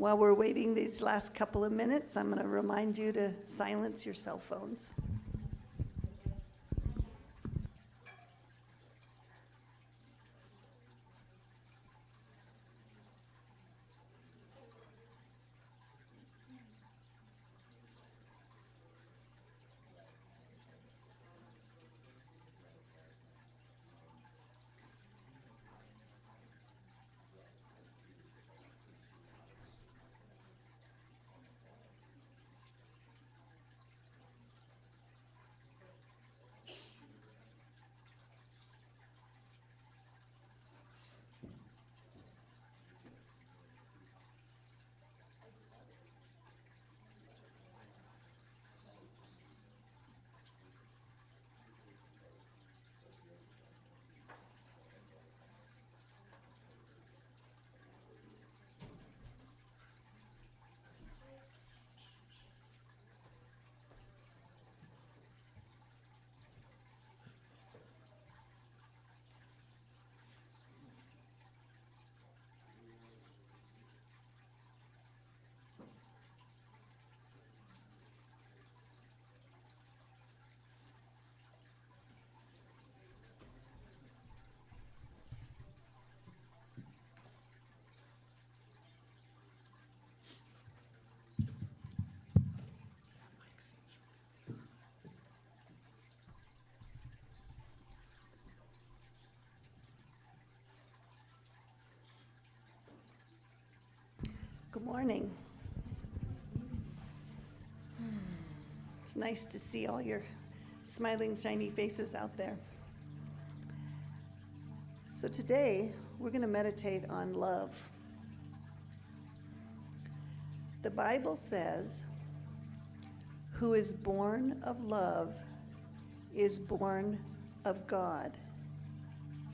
While we're waiting these last couple of minutes, I'm going to remind you to silence your cell phones. Good morning. It's nice to see all your smiling, shiny faces out there. So today, we're going to meditate on love. The Bible says, "Who is born of love is born of God,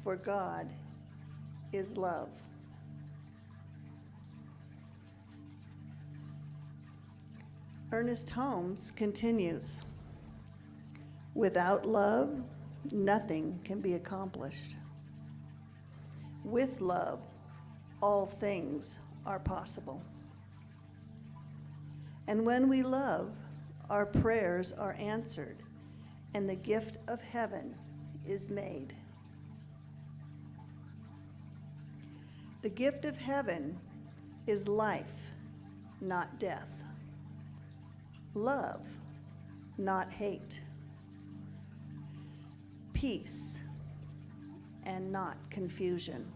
for God is love." Ernest Holmes continues, "Without love, nothing can be accomplished. With love, all things are possible. And when we love, our prayers are answered, and the gift of heaven is made." The gift of heaven is life, not death. Love, not hate. Peace, and not confusion.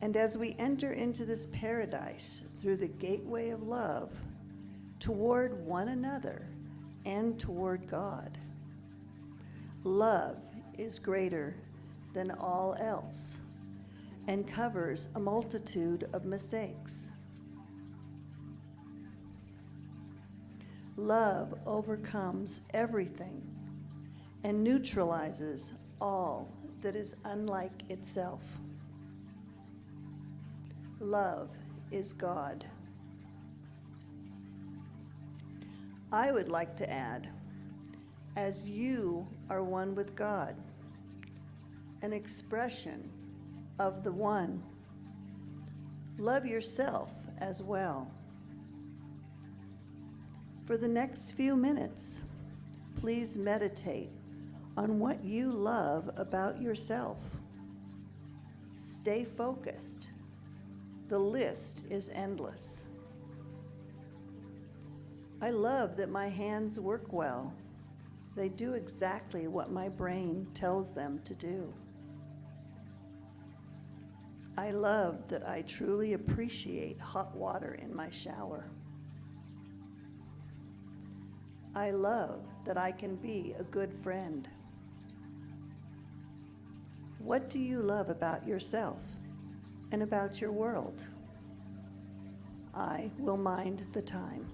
And as we enter into this paradise through the gateway of love, toward one another and toward God, love is greater than all else and covers a multitude of mistakes. Love overcomes everything and neutralizes all that is unlike itself. Love is God. I would like to add, as you are one with God, an expression of the one, love yourself as well. For the next few minutes, please meditate on what you love about yourself. Stay focused. The list is endless. I love that my hands work well. They do exactly what my brain tells them to do. I love that I truly appreciate hot water in my shower. I love that I can be a good friend. What do you love about yourself and about your world? I will mind the time.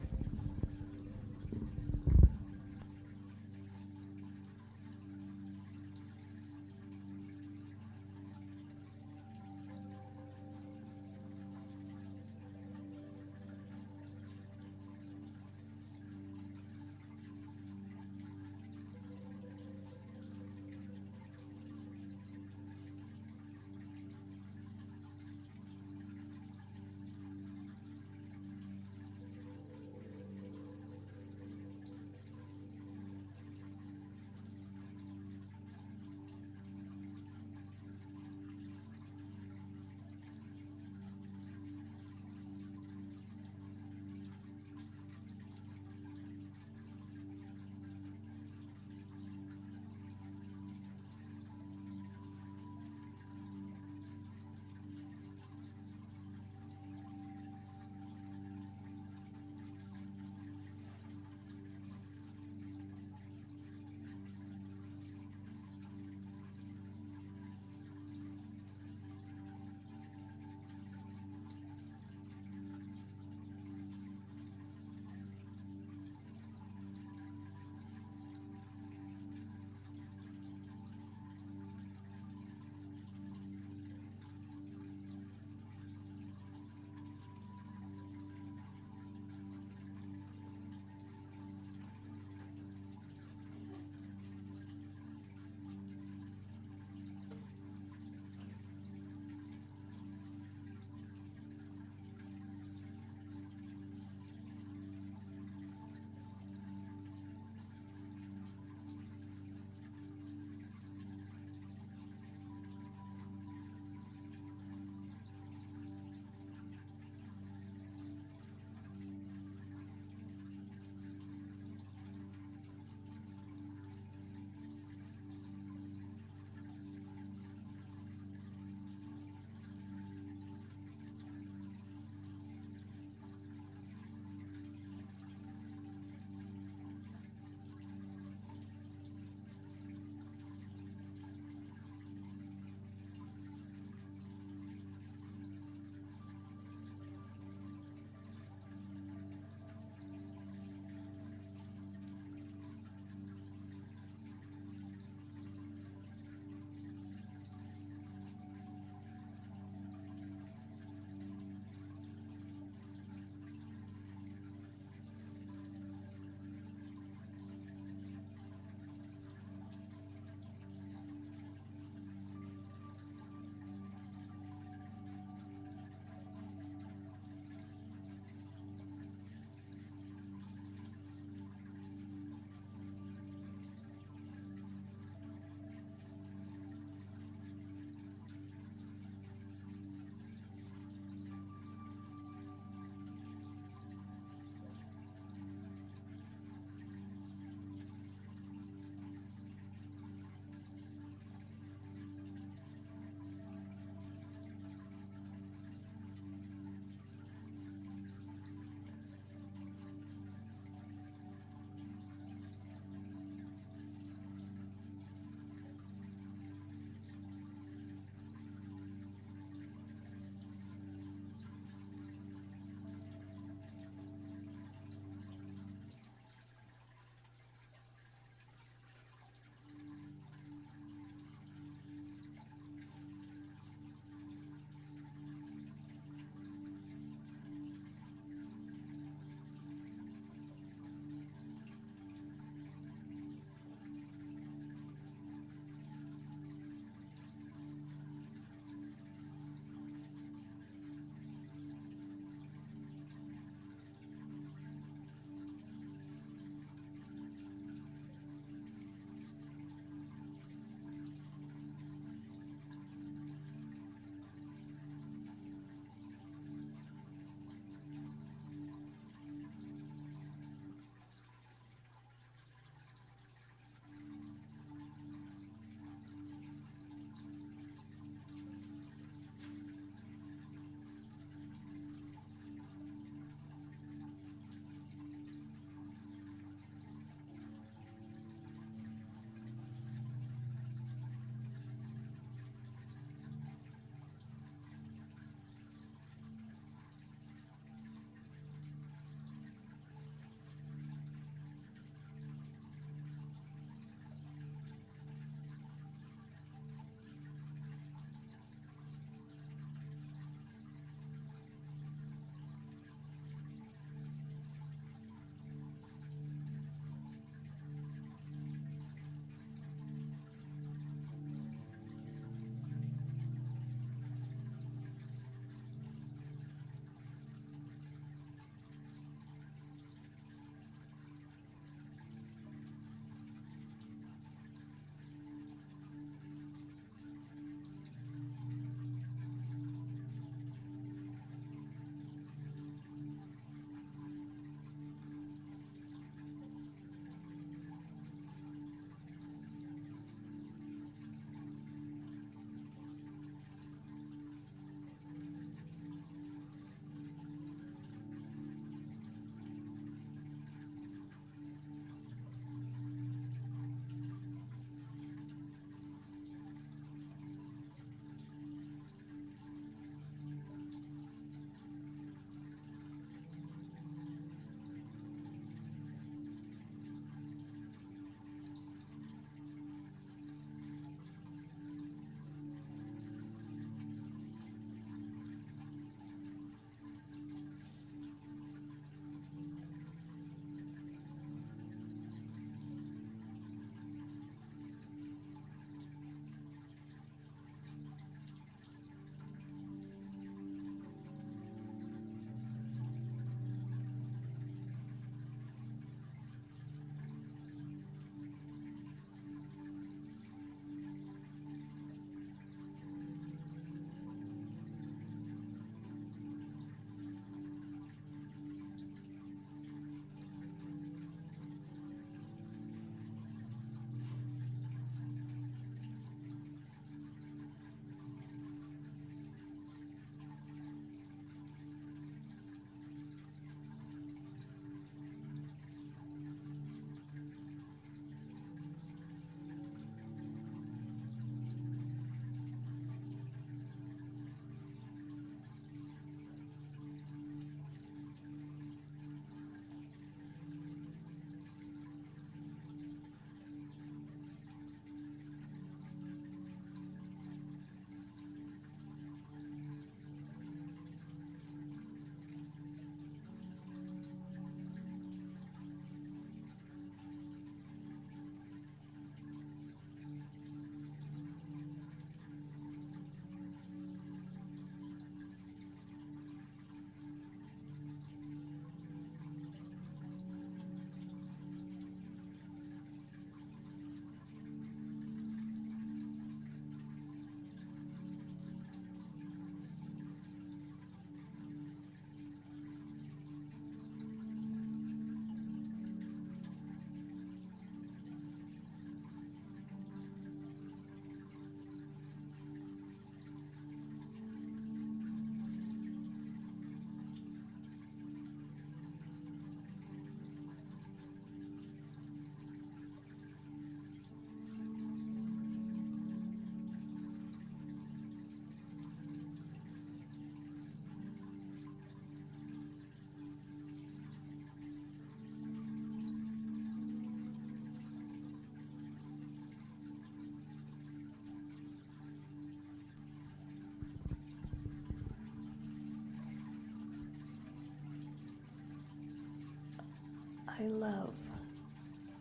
I love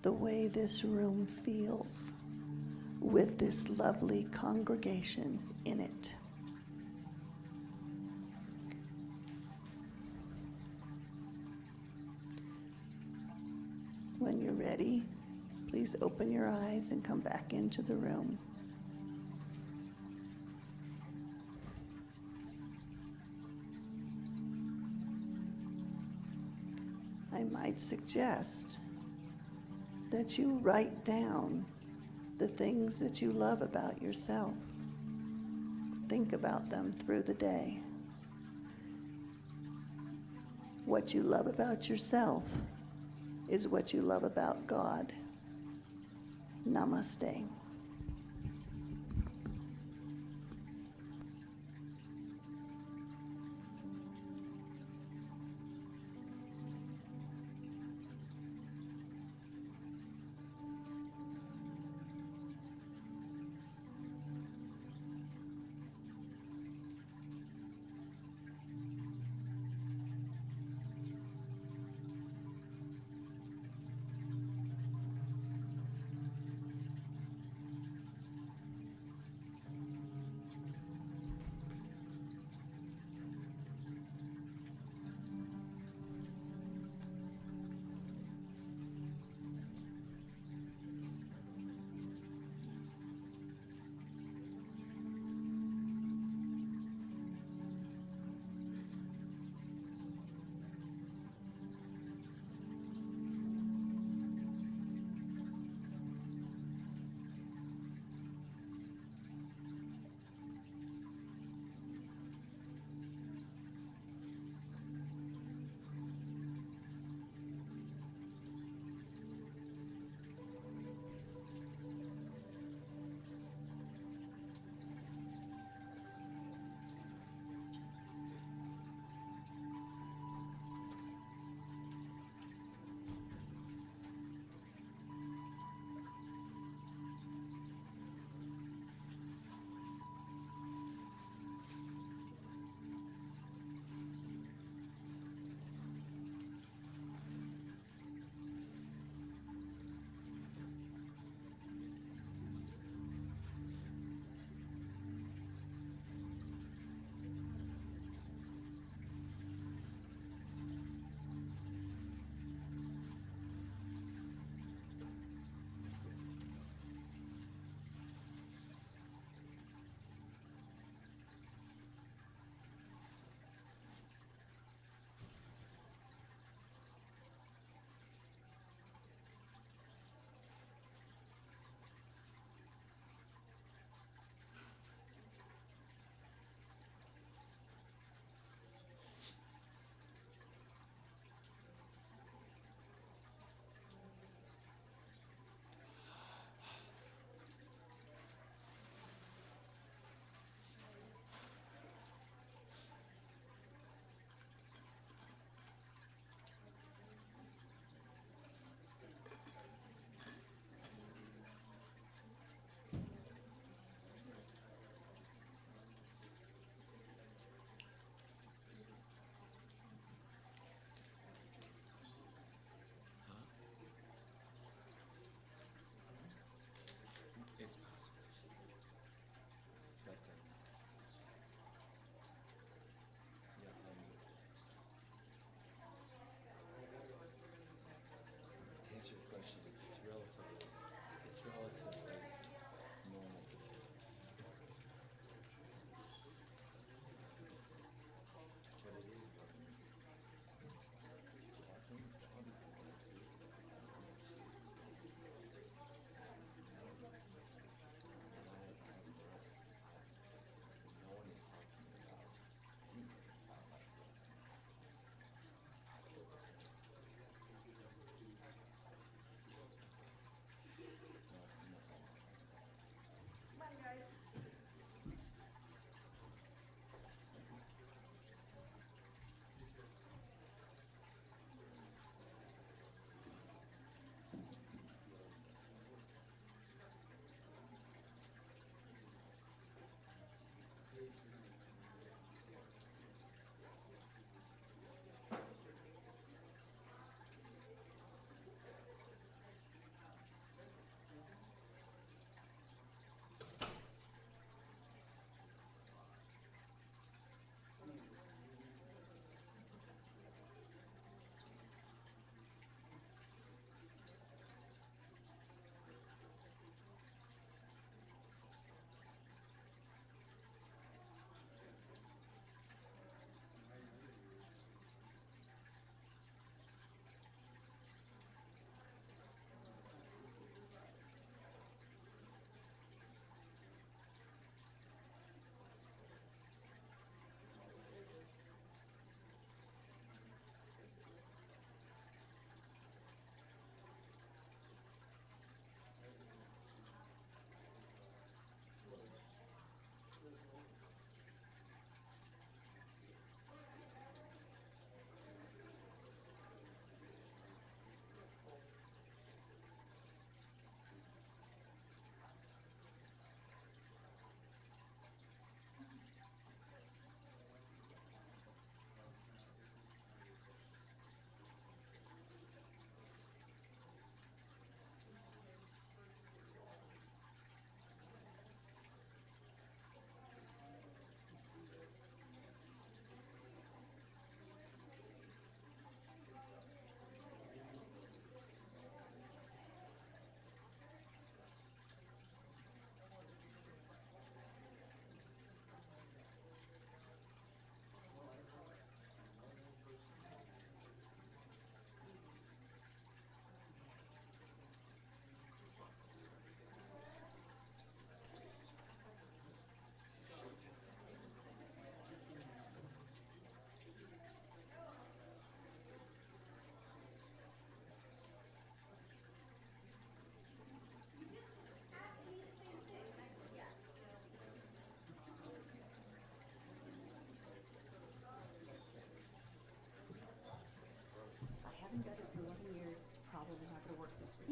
the way this room feels with this lovely congregation in it. When you're ready, please open your eyes and come back into the room. I might suggest that you write down the things that you love about yourself. Think about them through the day. What you love about yourself is what you love about God. Namaste.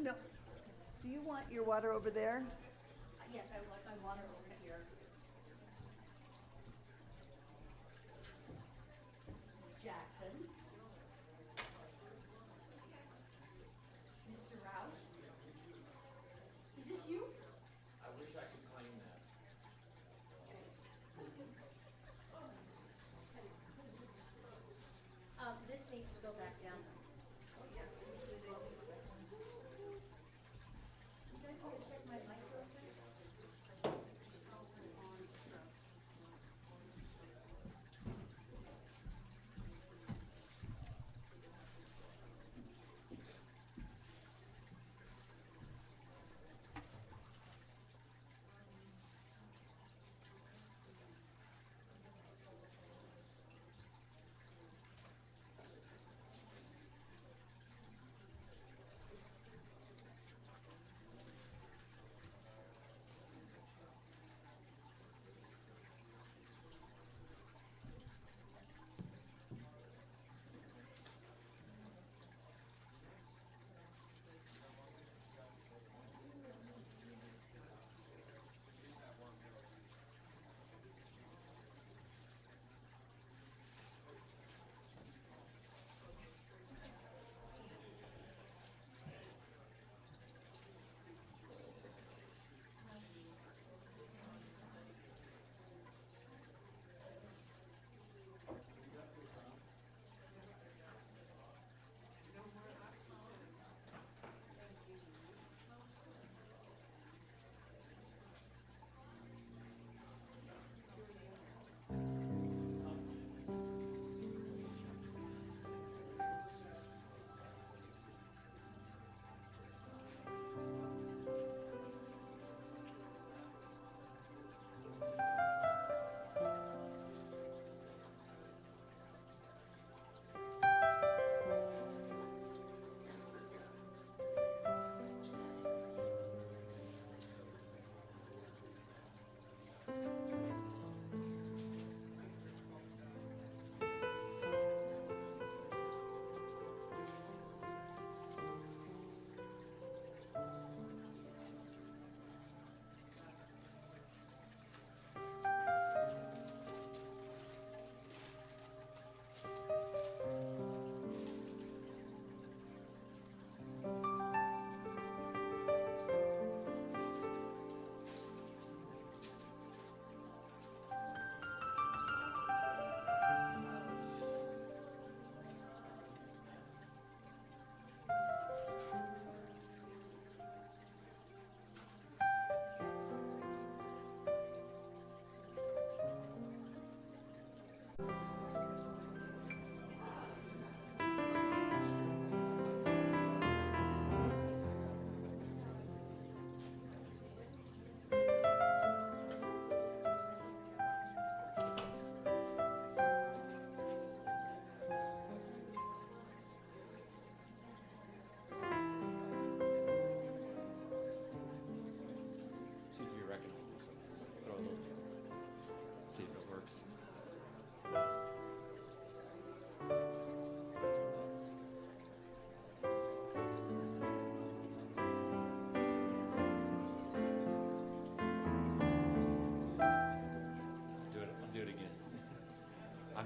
No. Do you want your water over there? Yes, I would like my water over here. Jackson. Mr. Roush. Is this you? I wish I could claim that. This needs to go back down. You guys want to check my mic real quick?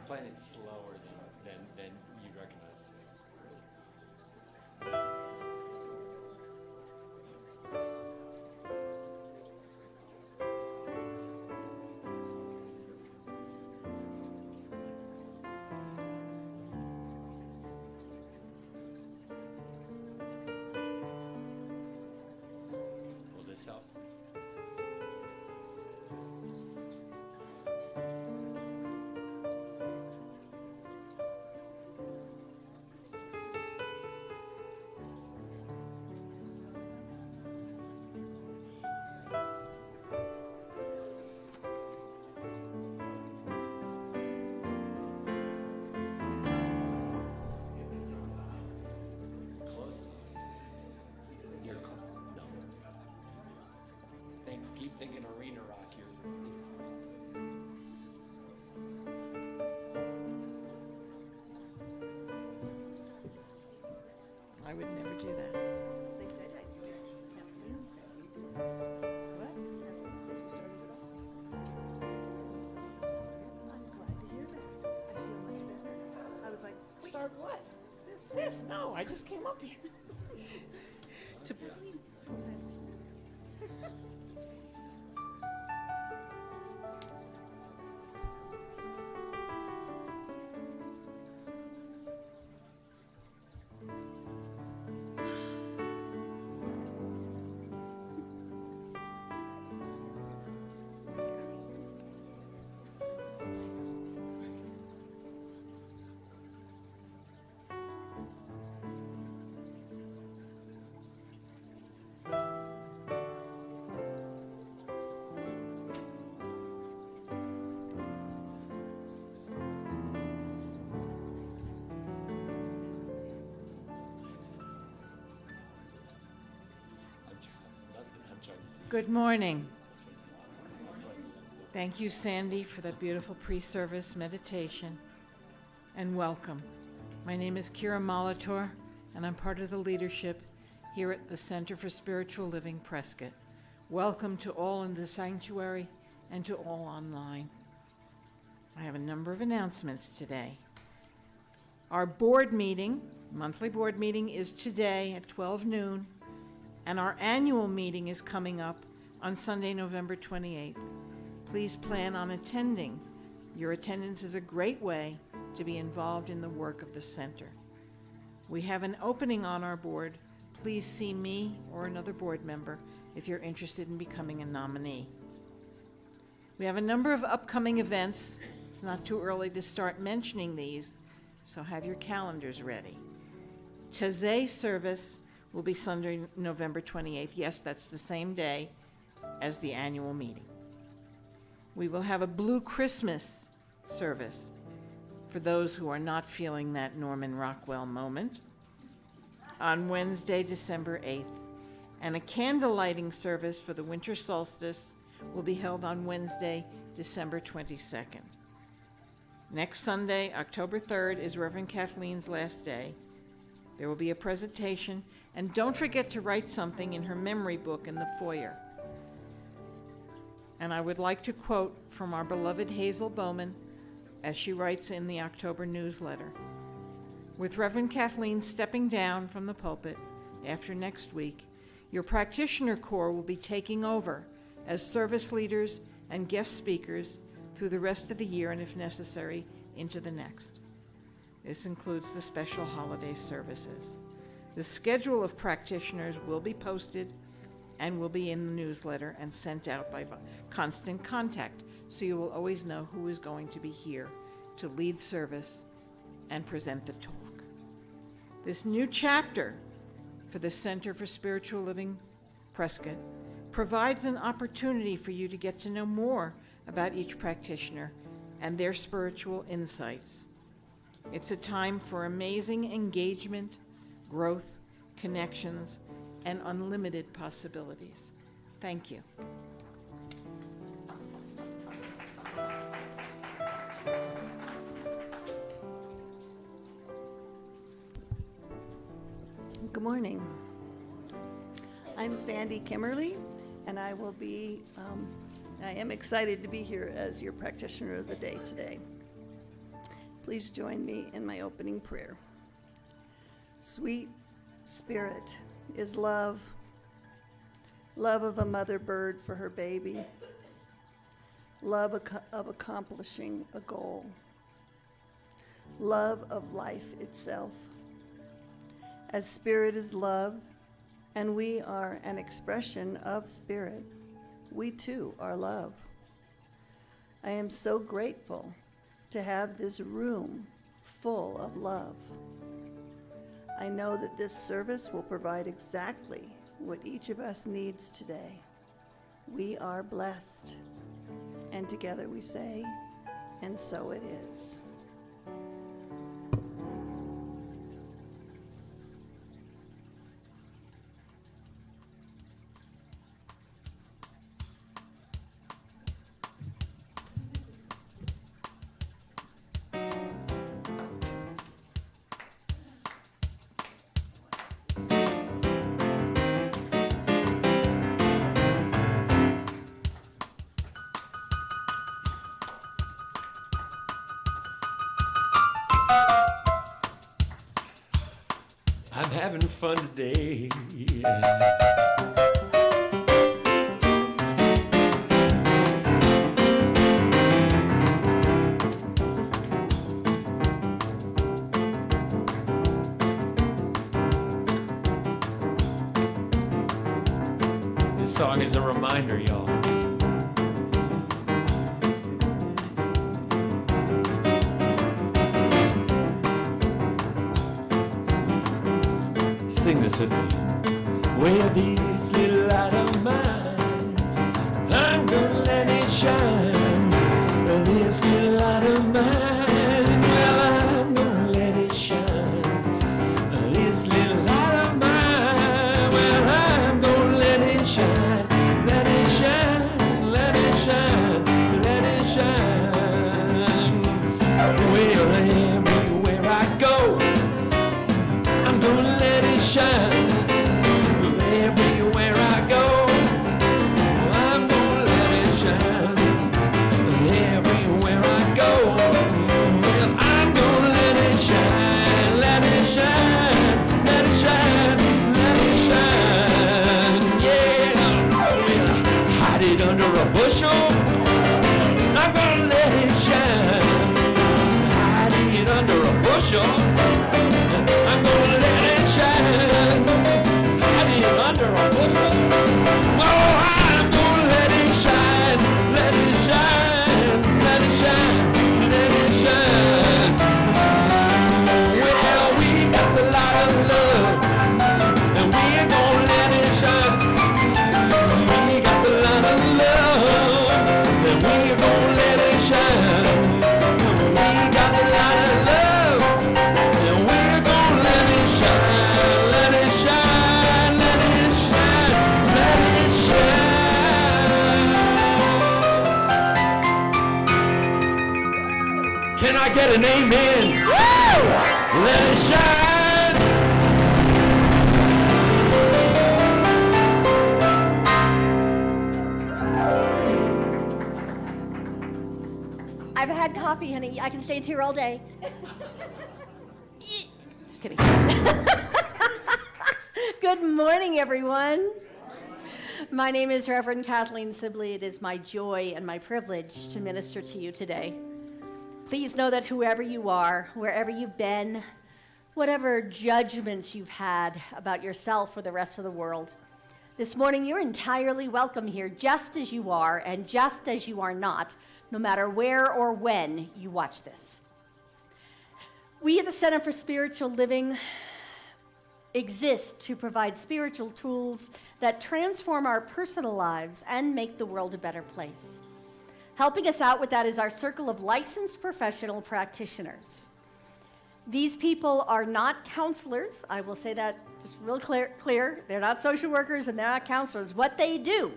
playing it slower than you'd recognize. Will this help? Close. You're close. No. Keep thinking arena rock here. I would never do that. They said I this. No, I just came up here. To- I'm trying to see. Good morning. Thank you, Sandy, for that beautiful pre-service meditation, and welcome. My name is Kira Molitor, and I'm part of the leadership here at the Center for Spiritual Living Prescott. Welcome to all in the sanctuary and to all online. I have a number of announcements today. Our board meeting, monthly board meeting, is today at 12 noon, and our annual meeting is coming up on Sunday, November 28th. Please plan on attending. Your attendance is a great way to be involved in the work of the center. We have an opening on our board. Please see me or another board member if you're interested in becoming a nominee. We have a number of upcoming events. It's not too early to start mentioning these, so have your calendars ready. Taizé service will be Sunday, November 28th. Yes, that's the same day as the annual meeting. We will have a Blue Christmas service for those who are not feeling that Norman Rockwell moment on Wednesday, December 8th. And a candle lighting service for the winter solstice will be held on Wednesday, December 22nd. Next Sunday, October 3rd, is Reverend Kathleen's last day. There will be a presentation, and don't forget to write something in her memory book in the foyer. And I would like to quote from our beloved Hazel Bowman, as she writes in the October newsletter. With Reverend Kathleen stepping down from the pulpit after next week, your practitioner corps will be taking over as service leaders and guest speakers through the rest of the year, and if necessary, into the next. This includes the special holiday services. The schedule of practitioners will be posted and will be in the newsletter and sent out by constant contact, so you will always know who is going to be here to lead service and present the talk. This new chapter for the Center for Spiritual Living Prescott provides an opportunity for you to get to know more about each practitioner and their spiritual insights. It's a time for amazing engagement, growth, connections, and unlimited possibilities. Thank you. Good morning. I'm Sandy Kimmerly, and I am excited to be here as your practitioner of the day today. Please join me in my opening prayer. Sweet Spirit is love, love of a mother bird for her baby, love of accomplishing a goal, love of life itself. As Spirit is love, and we are an expression of Spirit, we too are love. I am so grateful to have this room full of love. I know that this service will provide exactly what each of us needs today. We are blessed. And together we say, and so it is. I'm having fun today. This song is a reminder, y'all. Sing this with me. With this little light of mine, I'm gonna let it shine. This little light of mine, well, I'm gonna let it shine. This little light of mine, well, I'm gonna let it shine. Let it shine, let it shine, let it shine. Well, everywhere I go, I'm gonna let it shine. Everywhere I go, I'm gonna let it shine. Everywhere I go, well, I'm gonna let it shine. Let it shine, let it shine, let it shine. Yeah, well, hide it under a bushel. I'm gonna let it shine. Hide it under a bushel. I'm gonna let it shine. Hide it under a bushel. Oh, I'm gonna let it shine. Let it shine. Let it shine. Let it shine. Well, we got the light of love, and we're gonna let it shine. We got the light of love, and we're gonna let it shine. We got the light of love, and we're gonna let it shine. Let it shine. Let it shine. Let it shine. Can I get an amen? Woo! Let it shine. I've had coffee, honey. I can stay here all day. Just kidding. Good morning, everyone. My name is Reverend Kathleen Sibley. It is my joy and my privilege to minister to you today. Please know that whoever you are, wherever you've been, whatever judgments you've had about yourself or the rest of the world, this morning you're entirely welcome here just as you are and just as you are not, no matter where or when you watch this. We at the Center for Spiritual Living exist to provide spiritual tools that transform our personal lives and make the world a better place. Helping us out with that is our circle of licensed professional practitioners. These people are not counselors. I will say that just real clear. They're not social workers and they're not counselors. What they do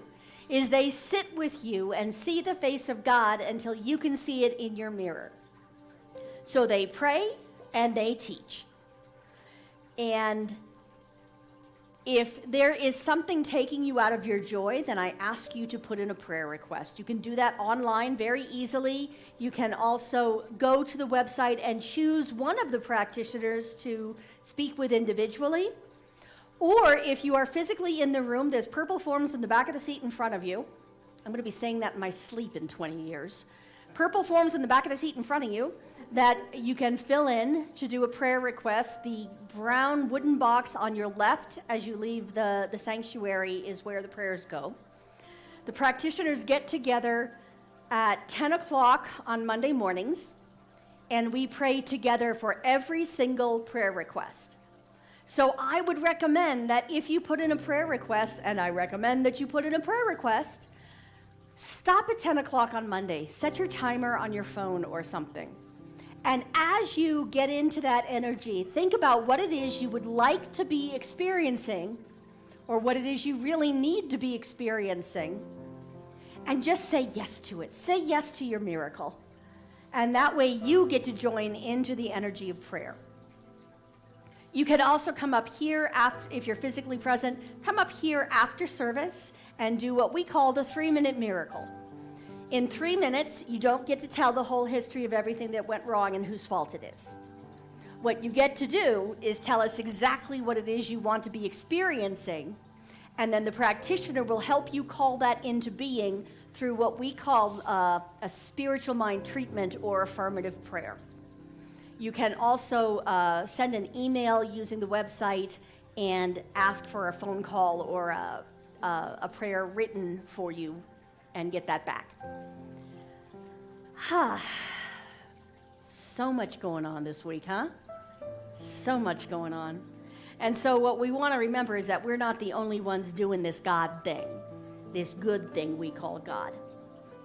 is they sit with you and see the face of God until you can see it in your mirror. So they pray and they teach. And if there is something taking you out of your joy, then I ask you to put in a prayer request. You can do that online very easily. You can also go to the website and choose one of the practitioners to speak with individually. Or if you are physically in the room, there's purple forms in the back of the seat in front of you. I'm going to be saying that in my sleep in 20 years. Purple forms in the back of the seat in front of you that you can fill in to do a prayer request. The brown wooden box on your left as you leave the sanctuary is where the prayers go. The practitioners get together at 10 o'clock on Monday mornings, and we pray together for every single prayer request. So I would recommend that if you put in a prayer request, and I recommend that you put in a prayer request, stop at 10 o'clock on Monday. Set your timer on your phone or something. And as you get into that energy, think about what it is you would like to be experiencing or what it is you really need to be experiencing. And just say yes to it. Say yes to your miracle. And that way you get to join into the energy of prayer. You can also come up here, if you're physically present, come up here after service and do what we call the 3-minute miracle. In 3 minutes, you don't get to tell the whole history of everything that went wrong and whose fault it is. What you get to do is tell us exactly what it is you want to be experiencing, and then the practitioner will help you call that into being through what we call a spiritual mind treatment or affirmative prayer. You can also send an email using the website and ask for a phone call or a prayer written for you and get that back. So much going on this week, huh? So much going on. And so what we want to remember is that we're not the only ones doing this God thing, this good thing we call God.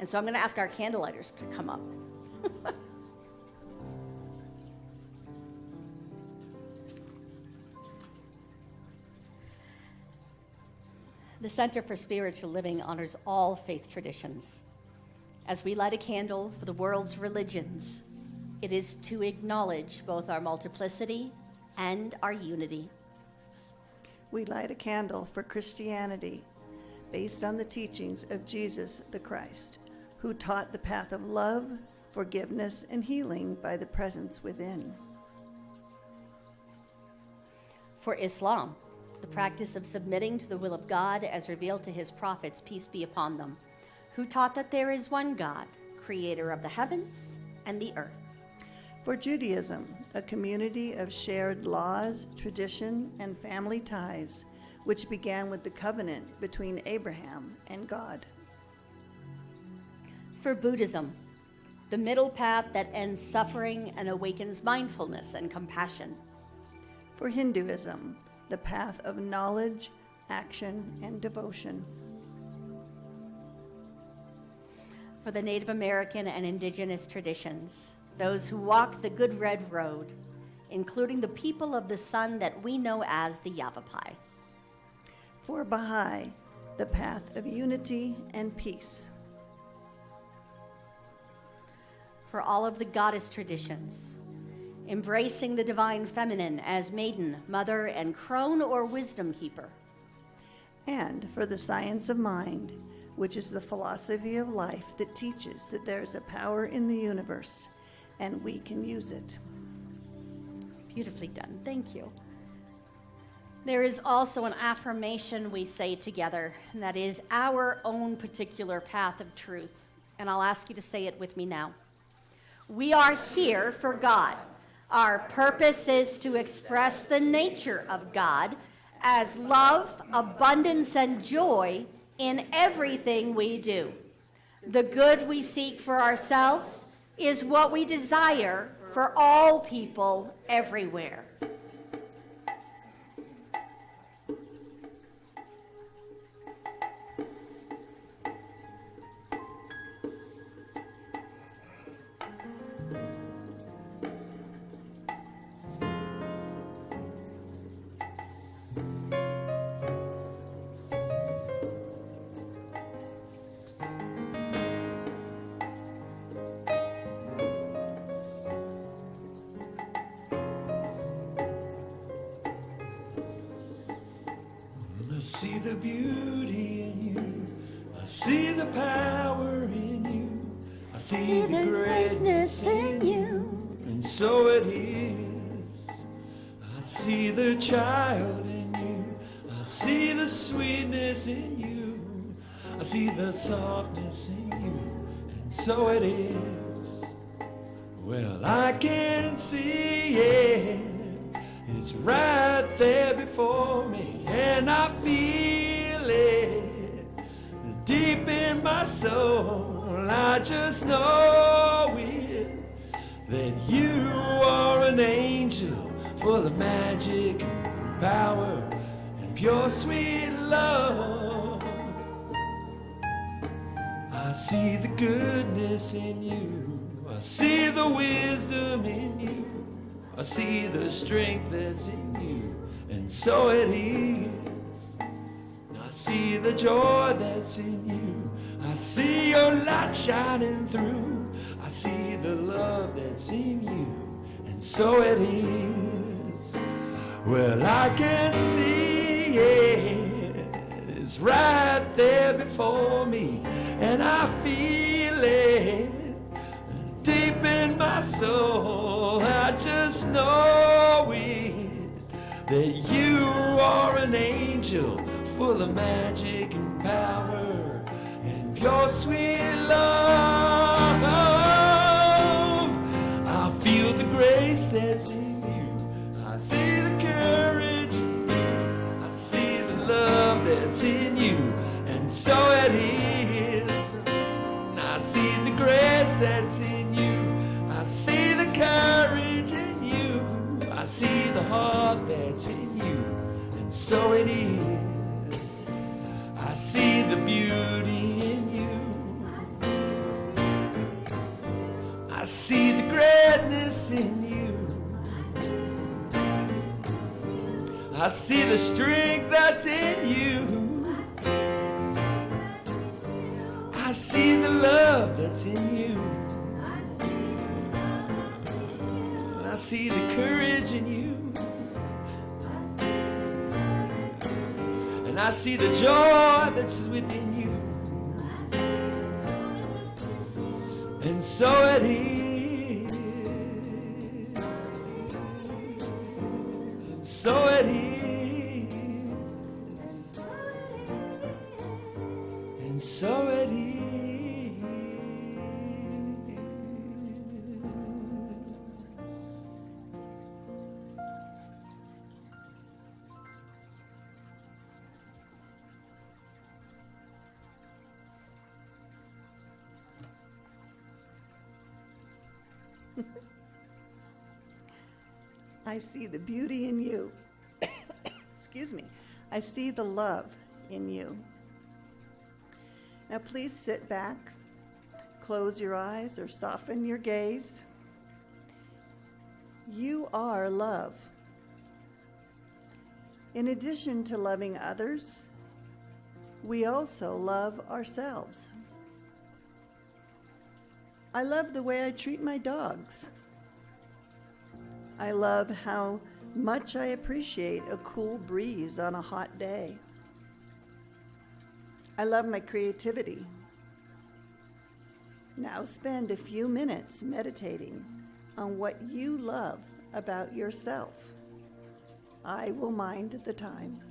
And so I'm going to ask our candlelighters to come up. The Center for Spiritual Living honors all faith traditions. As we light a candle for the world's religions, it is to acknowledge both our multiplicity and our unity. We light a candle for Christianity based on the teachings of Jesus the Christ, who taught the path of love, forgiveness, and healing by the presence within. For Islam, the practice of submitting to the will of God as revealed to his prophets, peace be upon them, who taught that there is one God, creator of the heavens and the earth. For Judaism, a community of shared laws, tradition, and family ties, which began with the covenant between Abraham and God. For Buddhism, the middle path that ends suffering and awakens mindfulness and compassion. For Hinduism, the path of knowledge, action, and devotion. For the Native American and indigenous traditions, those who walk the Good Red Road, including the people of the sun that we know as the Yavapai. For Baha'i, the path of unity and peace. For all of the goddess traditions, embracing the divine feminine as maiden, mother, and crone or wisdom keeper. And for the science of mind, which is the philosophy of life that teaches that there is a power in the universe and we can use it. Beautifully done, thank you. There is also an affirmation we say together, and that is our own particular path of truth. And I'll ask you to say it with me now. We are here for God. Our purpose is to express the nature of God as love, abundance, and joy in everything we do. The good we seek for ourselves is what we desire for all people everywhere. I see the beauty in you. I see the power in you. I see the greatness in you. And so it is. I see the child in you. I see the sweetness in you. I see the softness in you. And so it is. Well, I can see it. It's right there before me, and I feel it deep in my soul. I just know it, that you are an angel full of magic and power and pure sweet love. I see the goodness in you. I see the wisdom in you. I see the strength that's in you, and so it is. I see the joy that's in you. I see your light shining through. I see the love that's in you, and so it is. Well, I can see it. It's right there before me, and I feel it deep in my soul. Oh, I just know it, that you are an angel full of magic and power, and your sweet love. I feel the grace that's in you. I see the courage in you. I see the love that's in you, and so it is. I see the grace that's in you. I see the courage in you. I see the heart that's in you, and so it is. I see the beauty in you. I see the greatness in you. I see the strength that's in you. I see the love that's in you. I see the courage in you. And I see the joy that's within you. And so it is. And so it is. And so it is. I see the beauty in you. Excuse me. I see the love in you. Now please sit back, close your eyes or soften your gaze. You are love. In addition to loving others, we also love ourselves. I love the way I treat my dogs. I love how much I appreciate a cool breeze on a hot day. I love my creativity. Now spend a few minutes meditating on what you love about yourself. I will mind the time.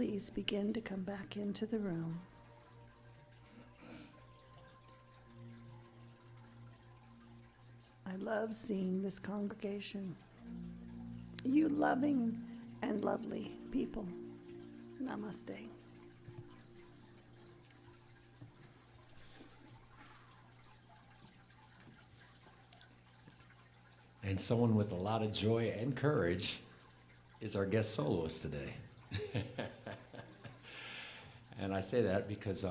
please begin to come back into the room. I love seeing this congregation. You loving and lovely people. Namaste. And someone with a lot of joy and courage is our guest soloist today. And I say that because,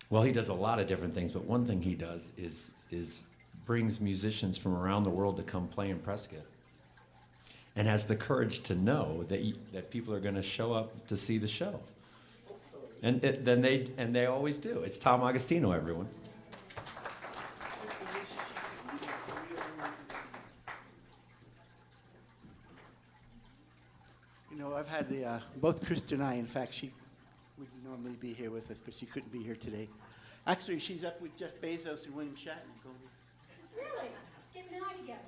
well, he does a lot of different things, but one thing he does is brings musicians from around the world to come play in Prescott, and has the courage to know that people are going to show up to see the show. And they always do. It's Tom Agostino, everyone. You know, I've had both Krista and I, in fact, she would normally be here with us, but she couldn't be here today. Actually, she's up with Jeff Bezos and William Shatner. Really? Get an eye together.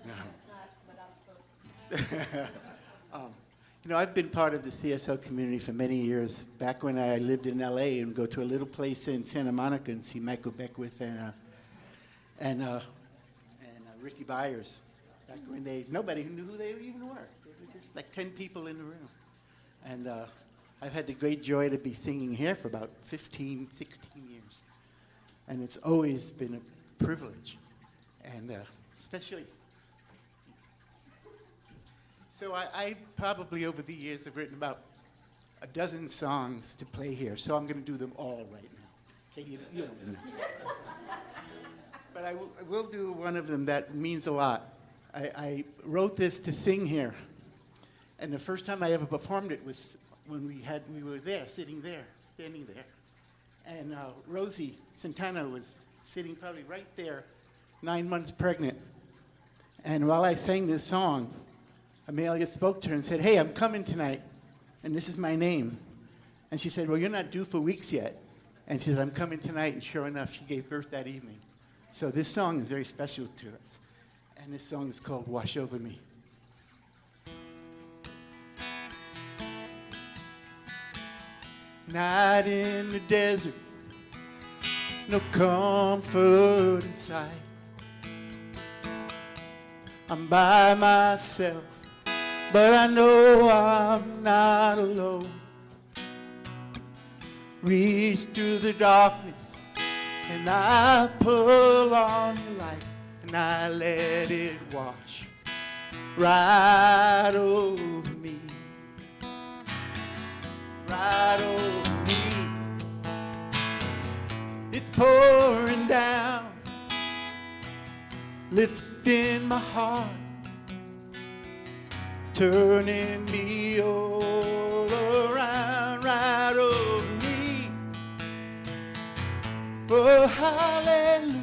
No. That's not what I'm supposed to say. You know, I've been part of the CSL community for many years. Back when I lived in LA and go to a little place in Santa Monica and see Michael Beckwith and Ricky Byers. Back when nobody knew who they even were. They were just like 10 people in the room. And I've had the great joy to be singing here for about 15, 16 years. And it's always been a privilege, and especially. So I probably over the years have written about a dozen songs to play here, so I'm going to do them all right now. Okay, you don't know. But I will do one of them that means a lot. I wrote this to sing here, and the first time I ever performed it was when we were there, sitting there, standing there. And Rosie Santana was sitting probably right there, 9 months pregnant. And while I sang this song, Amelia spoke to her and said, "Hey, I'm coming tonight, and this is my name." And she said, "Well, you're not due for weeks yet." And she said, "I'm coming tonight," and sure enough, she gave birth that evening. So this song is very special to us. And this song is called "Wash Over Me." Night in the desert, no comfort in sight. I'm by myself, but I know I'm not alone. Reach through the darkness, and I pull on the light, and I let it wash right over me. Right over me. It's pouring down, lifting my heart, turning me all around, right over me. Oh, hallelujah.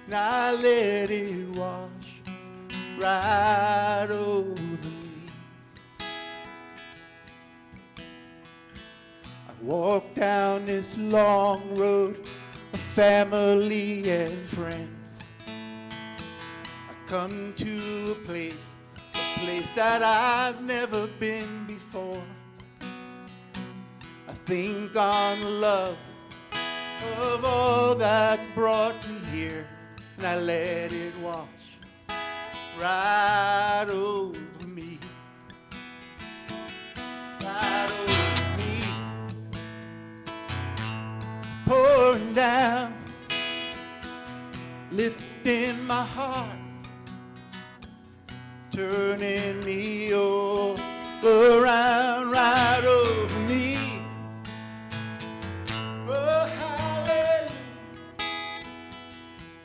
Now let it wash right over me. Walk down this long road of family and friends. I come to a place that I've never been before. I think on the love of all that's brought me here, and I let it wash right over me. Right over me. Pouring down, lifting my heart, turning me all around, right over me. Oh, hallelujah.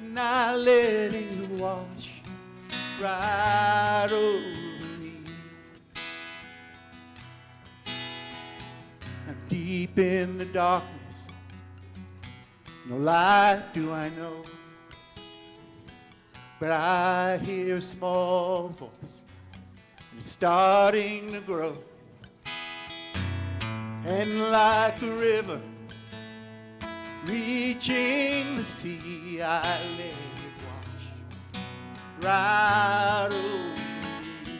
Now let it wash right over me. Now deep in the darkness, no light do I know, but I hear a small voice, and it's starting to grow. And like a river reaching the sea, I let it wash right over me.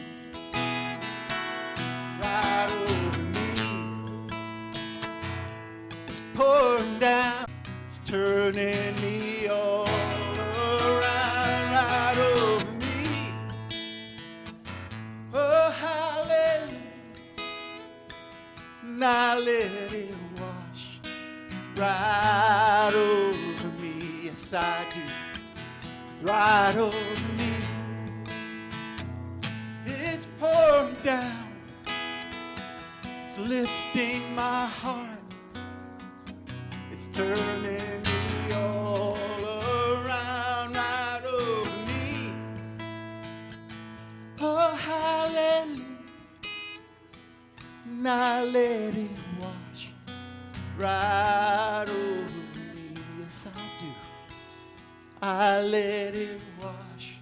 now let it wash right over me. Yes, I do. It's right over me. It's pouring down. It's lifting my heart. It's turning me all around, right over me. Oh, hallelujah. Now let it wash right over me. Yes, I do. I let it wash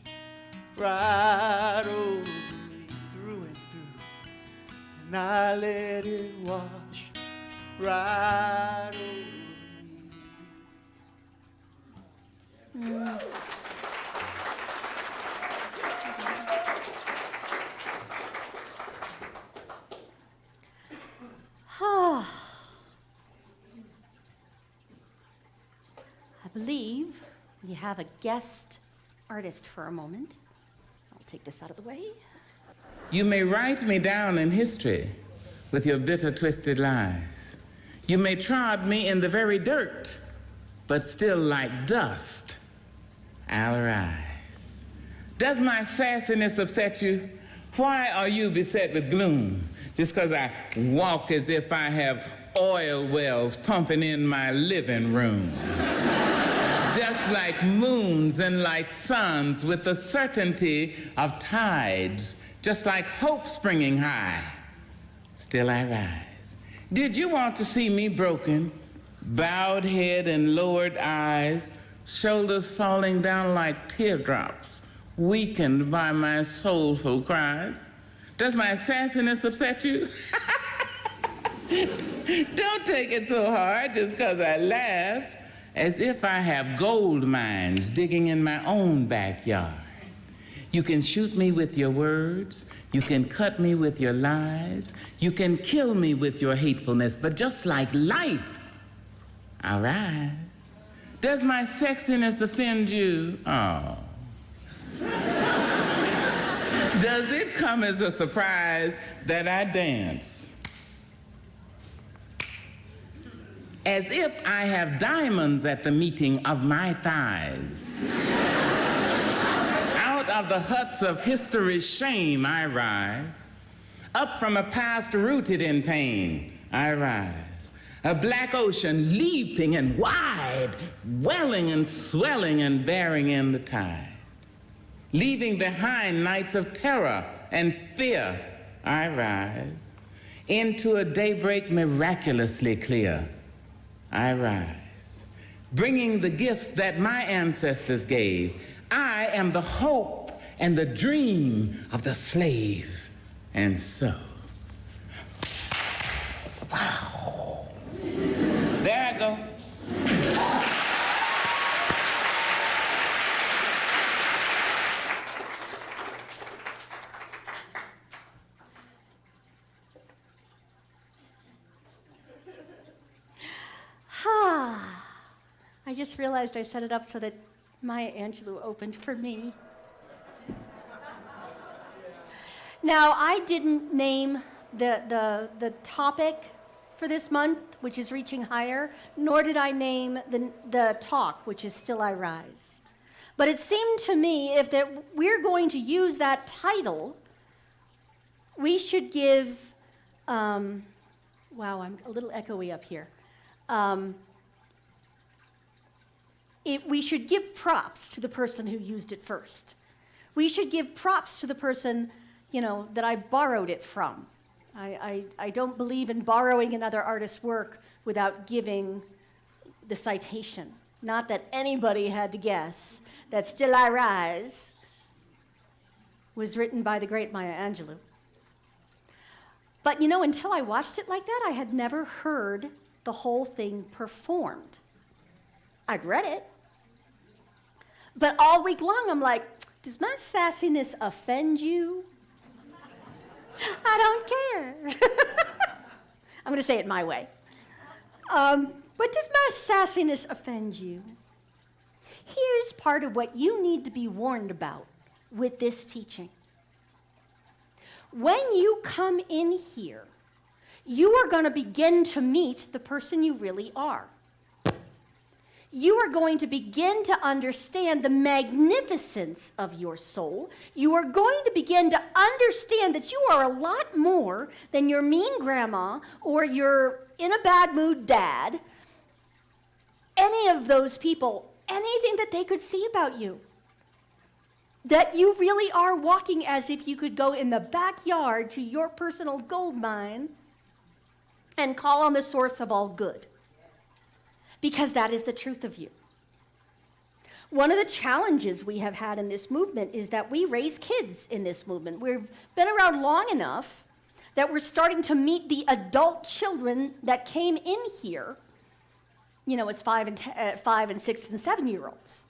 right over me, through and through. And I let it wash right over me. I believe we have a guest artist for a moment. I'll take this out of the way. You may write me down in history with your bitter, twisted lies. You may trod me in the very dirt, but still like dust, I'll rise. Does my sassiness upset you? Why are you beset with gloom? Just because I walk as if I have oil wells pumping in my living room. Just like moons and like suns with the certainty of tides, just like hope springing high, still I rise. Did you want to see me broken, bowed head and lowered eyes, shoulders falling down like teardrops, weakened by my soulful cries? Does my sassiness upset you? Don't take it so hard just because I laugh, as if I have gold mines digging in my own backyard. You can shoot me with your words, you can cut me with your lies, you can kill me with your hatefulness, but just like life, I'll rise. Does my sexiness offend you? Oh. Does it come as a surprise that I dance as if I have diamonds at the meeting of my thighs? Out of the huts of history's shame I rise. Up from a past rooted in pain I rise. A black ocean leaping and wide, welling and swelling and bearing in the tide. Leaving behind nights of terror and fear I rise. Into a daybreak miraculously clear I rise, bringing the gifts that my ancestors gave. I am the hope and the dream of the slave. And so, wow. There I go. I just realized I set it up so that Maya Angelou opened for me. Now, I didn't name the topic for this month, which is Reaching Higher, nor did I name the talk, which is Still I Rise. But it seemed to me if that we're going to use that title, we should give, wow, I'm a little echoey up here. We should give props to the person who used it first. We should give props to the person, that I borrowed it from. I don't believe in borrowing another artist's work without giving the citation. Not that anybody had to guess that Still I Rise was written by the great Maya Angelou. But until I watched it like that, I had never heard the whole thing performed. I'd read it. But all week long, I'm like, does my sassiness offend you? I don't care. I'm going to say it my way. But does my sassiness offend you? Here's part of what you need to be warned about with this teaching. When you come in here, you are going to begin to meet the person you really are. You are going to begin to understand the magnificence of your soul. You are going to begin to understand that you are a lot more than your mean grandma or your in a bad mood dad. Any of those people, anything that they could see about you. That you really are walking as if you could go in the backyard to your personal gold mine and call on the source of all good. Because that is the truth of you. One of the challenges we have had in this movement is that we raise kids in this movement. We've been around long enough that we're starting to meet the adult children that came in here, you know, as 5 and 6 and 7-year-olds.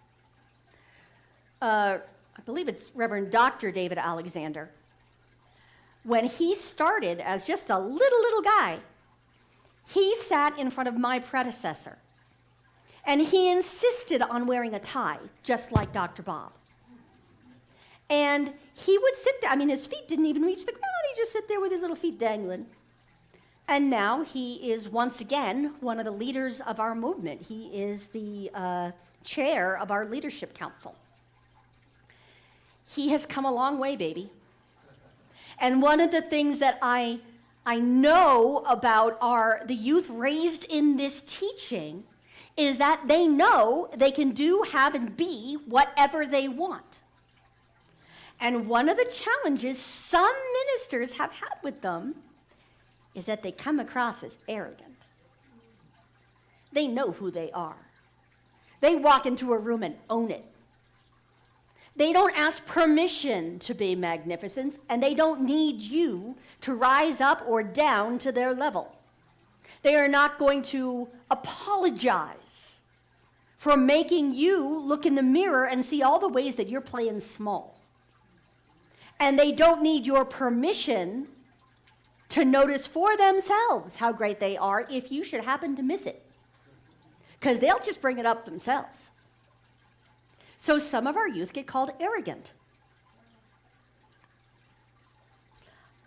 I believe it's Reverend Dr. David Alexander. When he started as just a little guy, he sat in front of my predecessor. And he insisted on wearing a tie, just like Dr. Bob. And he would sit there. I mean, his feet didn't even reach the ground. He'd just sit there with his little feet dangling. And now he is once again one of the leaders of our movement. He is the chair of our leadership council. He has come a long way, baby. And one of the things that I know about the youth raised in this teaching is that they know they can do, have, and be whatever they want. And one of the challenges some ministers have had with them is that they come across as arrogant. They know who they are. They walk into a room and own it. They don't ask permission to be magnificent, and they don't need you to rise up or down to their level. They are not going to apologize for making you look in the mirror and see all the ways that you're playing small. And they don't need your permission to notice for themselves how great they are if you should happen to miss it. Because they'll just bring it up themselves. So some of our youth get called arrogant.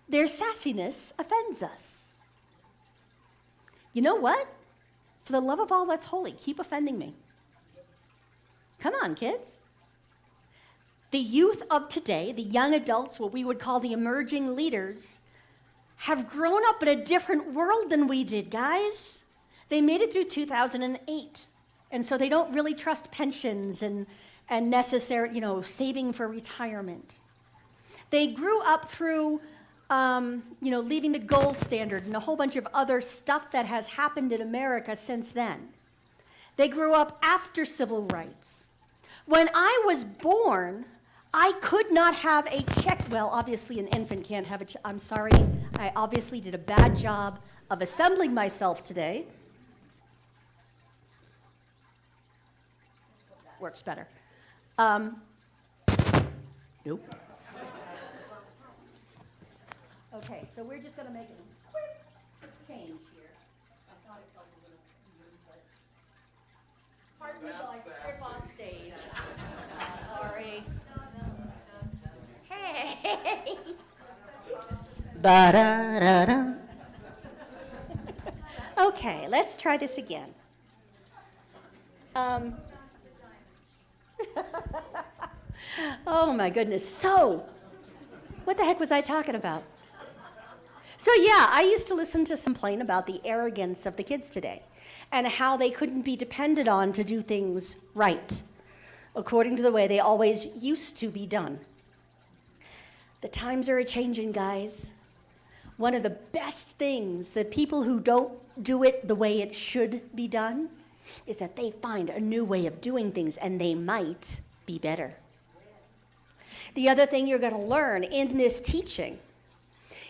Their sassiness offends us. You know what? For the love of all that's holy, keep offending me. Come on, kids. The youth of today, the young adults, what we would call the emerging leaders, have grown up in a different world than we did, guys. They made it through 2008, and so they don't really trust pensions and necessary, saving for retirement. They grew up through leaving the gold standard and a whole bunch of other stuff that has happened in America since then. They grew up after civil rights. When I was born, I could not have a check. Well, obviously an infant can't have a check. I'm sorry. I obviously did a bad job of assembling myself today. Works better. Nope. Okay, so we're just going to make a quick change here. I thought it felt a little weird, but pardon me while I strip on stage. Sorry. Hey. Ba-da-da-da. Okay, let's try this again. Oh my goodness. So, what the heck was I talking about? So yeah, I used to listen to some complain about the arrogance of the kids today and how they couldn't be depended on to do things right, according to the way they always used to be done. The times are a-changing, guys. One of the best things that people who don't do it the way it should be done is that they find a new way of doing things, and they might be better. The other thing you're going to learn in this teaching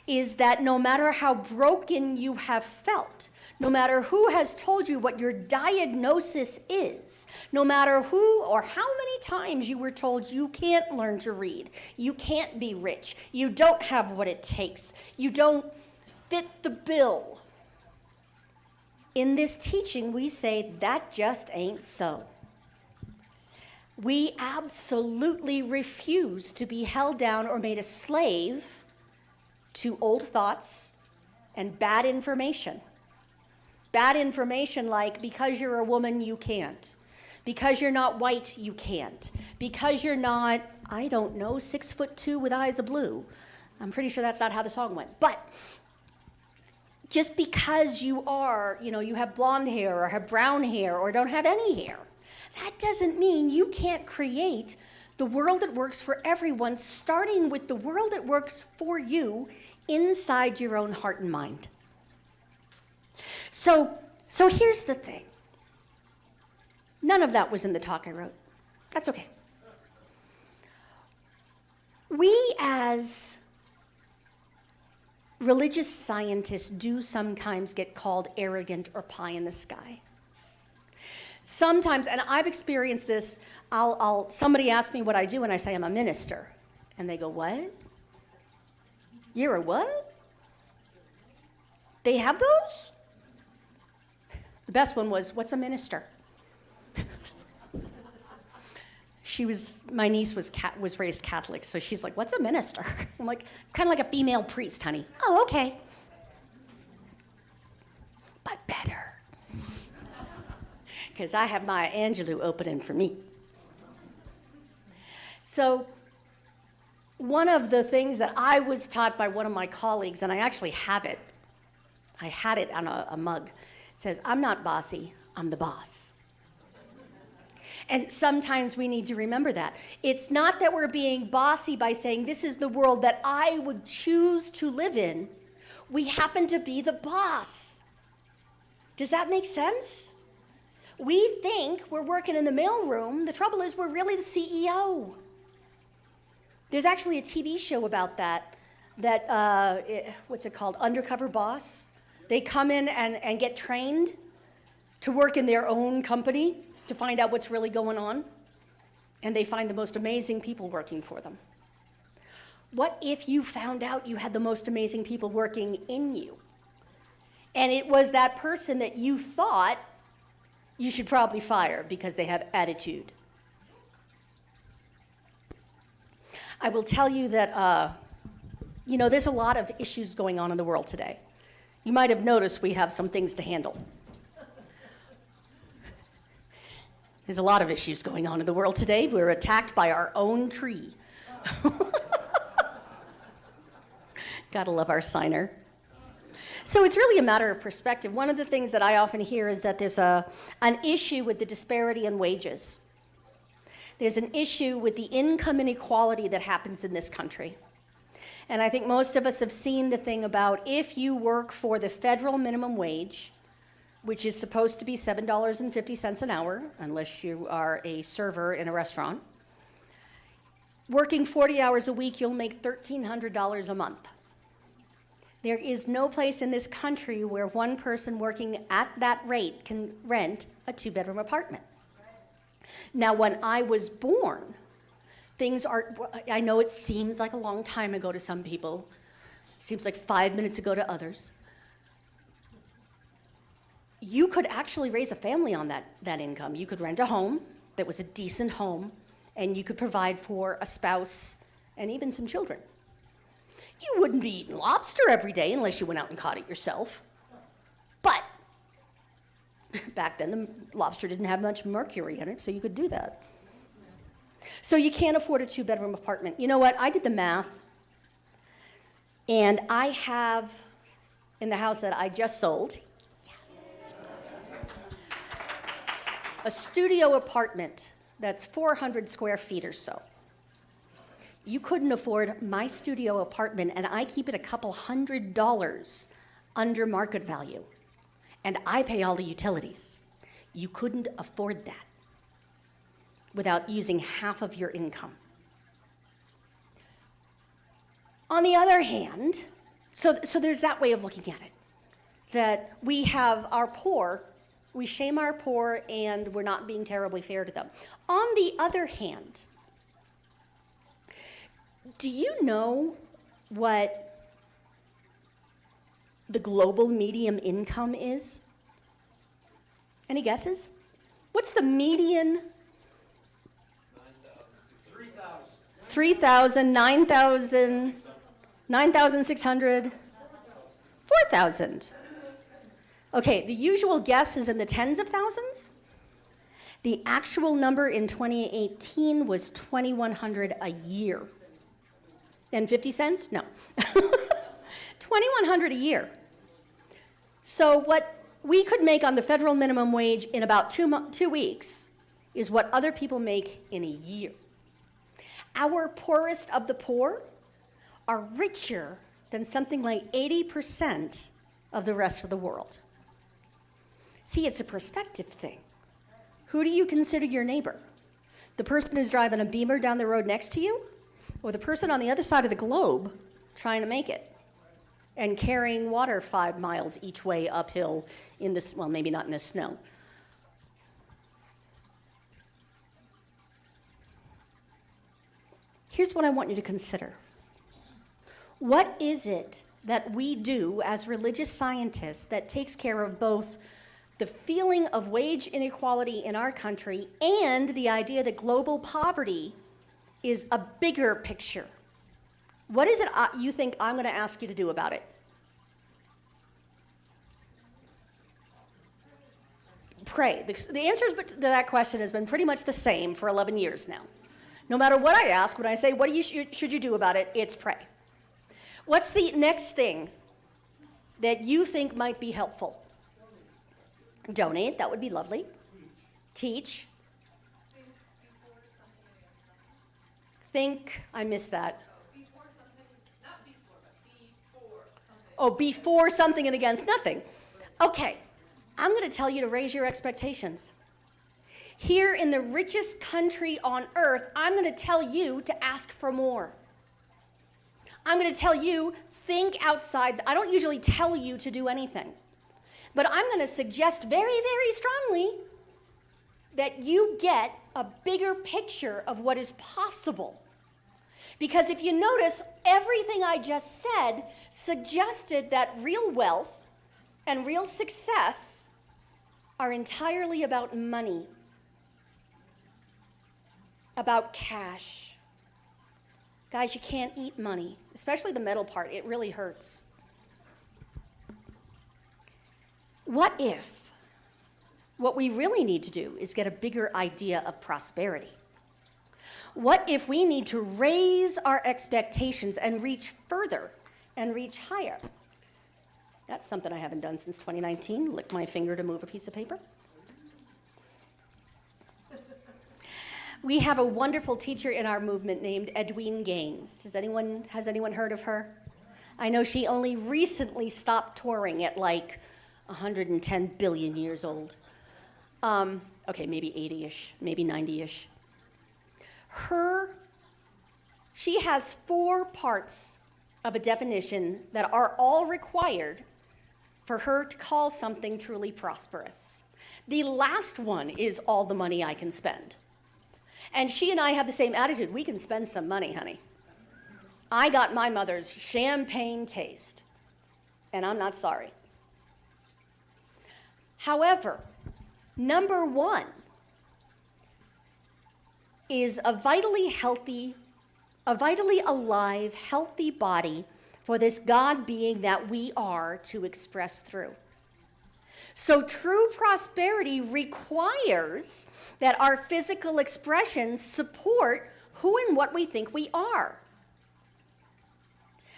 is that no matter how broken you have felt, no matter who has told you what your diagnosis is, no matter who or how many times you were told you can't learn to read, you can't be rich, you don't have what it takes, you don't fit the bill. In this teaching, we say that just ain't so. We absolutely refuse to be held down or made a slave to old thoughts, and bad information. Bad information like, because you're a woman, you can't. Because you're not white, you can't. Because you're not, I don't know, 6'2" with eyes of blue. I'm pretty sure that's not how the song went. But just because you are, you have blonde hair or have brown hair or don't have any hair, that doesn't mean you can't create the world that works for everyone, starting with the world that works for you inside your own heart and mind. So here's the thing. None of that was in the talk I wrote. That's okay. We as religious scientists do sometimes get called arrogant or pie in the sky. Sometimes, and I've experienced this, somebody asks me what I do and I say I'm a minister. And they go, what? You're a what? They have those? The best one was, what's a minister? My niece was raised Catholic, so she's like, what's a minister? I'm like, it's kind of like a female priest, honey. Oh, okay. But better. Because I have Maya Angelou opening for me. So one of the things that I was taught by one of my colleagues, and I actually have it, I had it on a mug, it says, I'm not bossy, I'm the boss. And sometimes we need to remember that. It's not that we're being bossy by saying, this is the world that I would choose to live in. We happen to be the boss. Does that make sense? We think we're working in the mailroom. The trouble is we're really the CEO. There's actually a TV show about that what's it called? Undercover Boss. They come in and get trained to work in their own company to find out what's really going on, and they find the most amazing people working for them. What if you found out you had the most amazing people working in you, and it was that person that you thought you should probably fire because they have attitude? I will tell you that, there's a lot of issues going on in the world today. You might have noticed we have some things to handle. There's a lot of issues going on in the world today. We're attacked by our own tree. Gotta love our signer. So it's really a matter of perspective. One of the things that I often hear is that there's an issue with the disparity in wages. There's an issue with the income inequality that happens in this country. And I think most of us have seen the thing about if you work for the federal minimum wage, which is supposed to be $7.50 an hour, unless you are a server in a restaurant. Working 40 hours a week, you'll make $1,300 a month. There is no place in this country where one person working at that rate can rent a 2-bedroom apartment. Now, when I was born, I know it seems like a long time ago to some people, seems like 5 minutes ago to others. You could actually raise a family on that income. You could rent a home that was a decent home, and you could provide for a spouse and even some children. You wouldn't be eating lobster every day unless you went out and caught it yourself. But back then, the lobster didn't have much mercury in it, so you could do that. So you can't afford a 2-bedroom apartment. You know what? I did the math, and I have, in the house that I just sold, a studio apartment that's 400 square feet or so. You couldn't afford my studio apartment, and I keep it a couple $100 under market value, and I pay all the utilities. You couldn't afford that without using half of your income. On the other hand, so there's that way of looking at it, that we have our poor. We shame our poor, and we're not being terribly fair to them. On the other hand, do you know what the global median income is? Any guesses? What's the median? 3,000, 9,000, 9,600, 4,000. Okay, the usual guess is in the tens of thousands. The actual number in 2018 was 2,100 a year. And 50 cents? No. 2,100 a year. So what we could make on the federal minimum wage in about 2 weeks is what other people make in a year. Our poorest of the poor are richer than something like 80% of the rest of the world. See, it's a perspective thing. Who do you consider your neighbor? The person who's driving a Beamer down the road next to you, or the person on the other side of the globe trying to make it and carrying water 5 miles each way uphill in this, well, maybe not in the snow. Here's what I want you to consider. What is it that we do as religious scientists that takes care of both the feeling of wage inequality in our country and the idea that global poverty is a bigger picture? What is it you think I'm going to ask you to do about it? Pray. The answers to that question has been pretty much the same for 11 years now. No matter what I ask, when I say, what should you do about it, it's pray. What's the next thing that you think might be helpful? Donate, that would be lovely. Teach. Think, I missed that. Oh, before something and against nothing. Okay, I'm going to tell you to raise your expectations. Here in the richest country on earth, I'm going to tell you to ask for more. I'm going to tell you, think outside. I don't usually tell you to do anything. But I'm going to suggest very, very strongly that you get a bigger picture of what is possible. Because if you notice, everything I just said suggested that real wealth and real success are entirely about money, about cash. Guys, you can't eat money, especially the middle part. It really hurts. What if what we really need to do is get a bigger idea of prosperity? What if we need to raise our expectations and reach further and reach higher? That's something I haven't done since 2019, lick my finger to move a piece of paper. We have a wonderful teacher in our movement named Edwene Gaines. Has anyone heard of her? I know she only recently stopped touring at like 110 billion years old. Okay, maybe 80-ish, maybe 90-ish. She has 4 parts of a definition that are all required for her to call something truly prosperous. The last one is all the money I can spend. And she and I have the same attitude. We can spend some money, honey. I got my mother's champagne taste, and I'm not sorry. However, number 1 is a vitally alive, healthy body for this God being that we are to express through. So true prosperity requires that our physical expressions support who and what we think we are.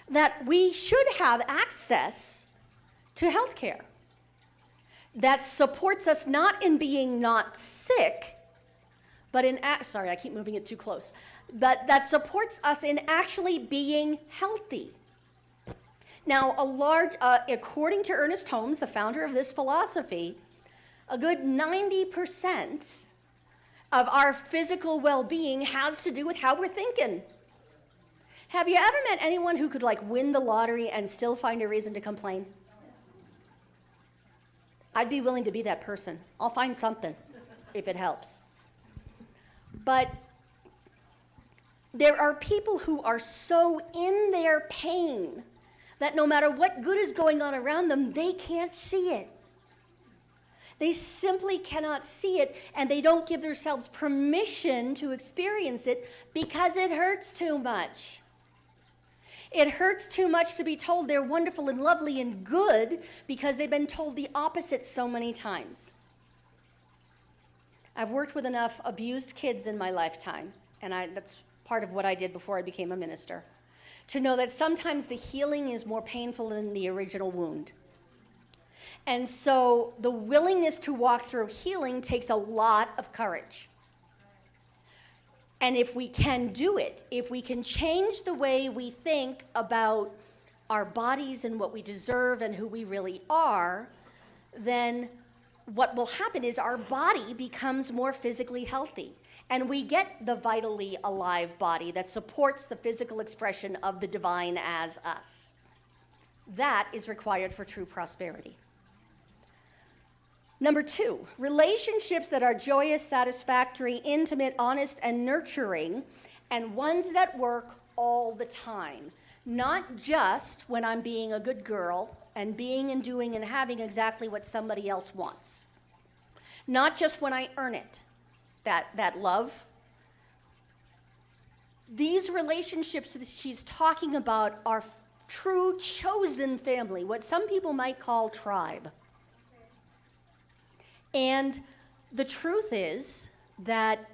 That we should have access to health care that supports us not in being not sick, but in, sorry, I keep moving it too close, but that supports us in actually being healthy. Now, according to Ernest Holmes, the founder of this philosophy, a good 90% of our physical well-being has to do with how we're thinking. Have you ever met anyone who could win the lottery and still find a reason to complain? I'd be willing to be that person. I'll find something if it helps. But there are people who are so in their pain that no matter what good is going on around them, they can't see it. They simply cannot see it, and they don't give themselves permission to experience it because it hurts too much. It hurts too much to be told they're wonderful and lovely and good because they've been told the opposite so many times. I've worked with enough abused kids in my lifetime, and that's part of what I did before I became a minister, to know that sometimes the healing is more painful than the original wound. And so the willingness to walk through healing takes a lot of courage. And if we can do it, if we can change the way we think about our bodies and what we deserve and who we really are, then what will happen is our body becomes more physically healthy. And we get the vitally alive body that supports the physical expression of the divine as us. That is required for true prosperity. Number 2, relationships that are joyous, satisfactory, intimate, honest, and nurturing, and ones that work all the time. Not just when I'm being a good girl and being and doing and having exactly what somebody else wants. Not just when I earn it, that love. These relationships that she's talking about are true chosen family, what some people might call tribe. And the truth is that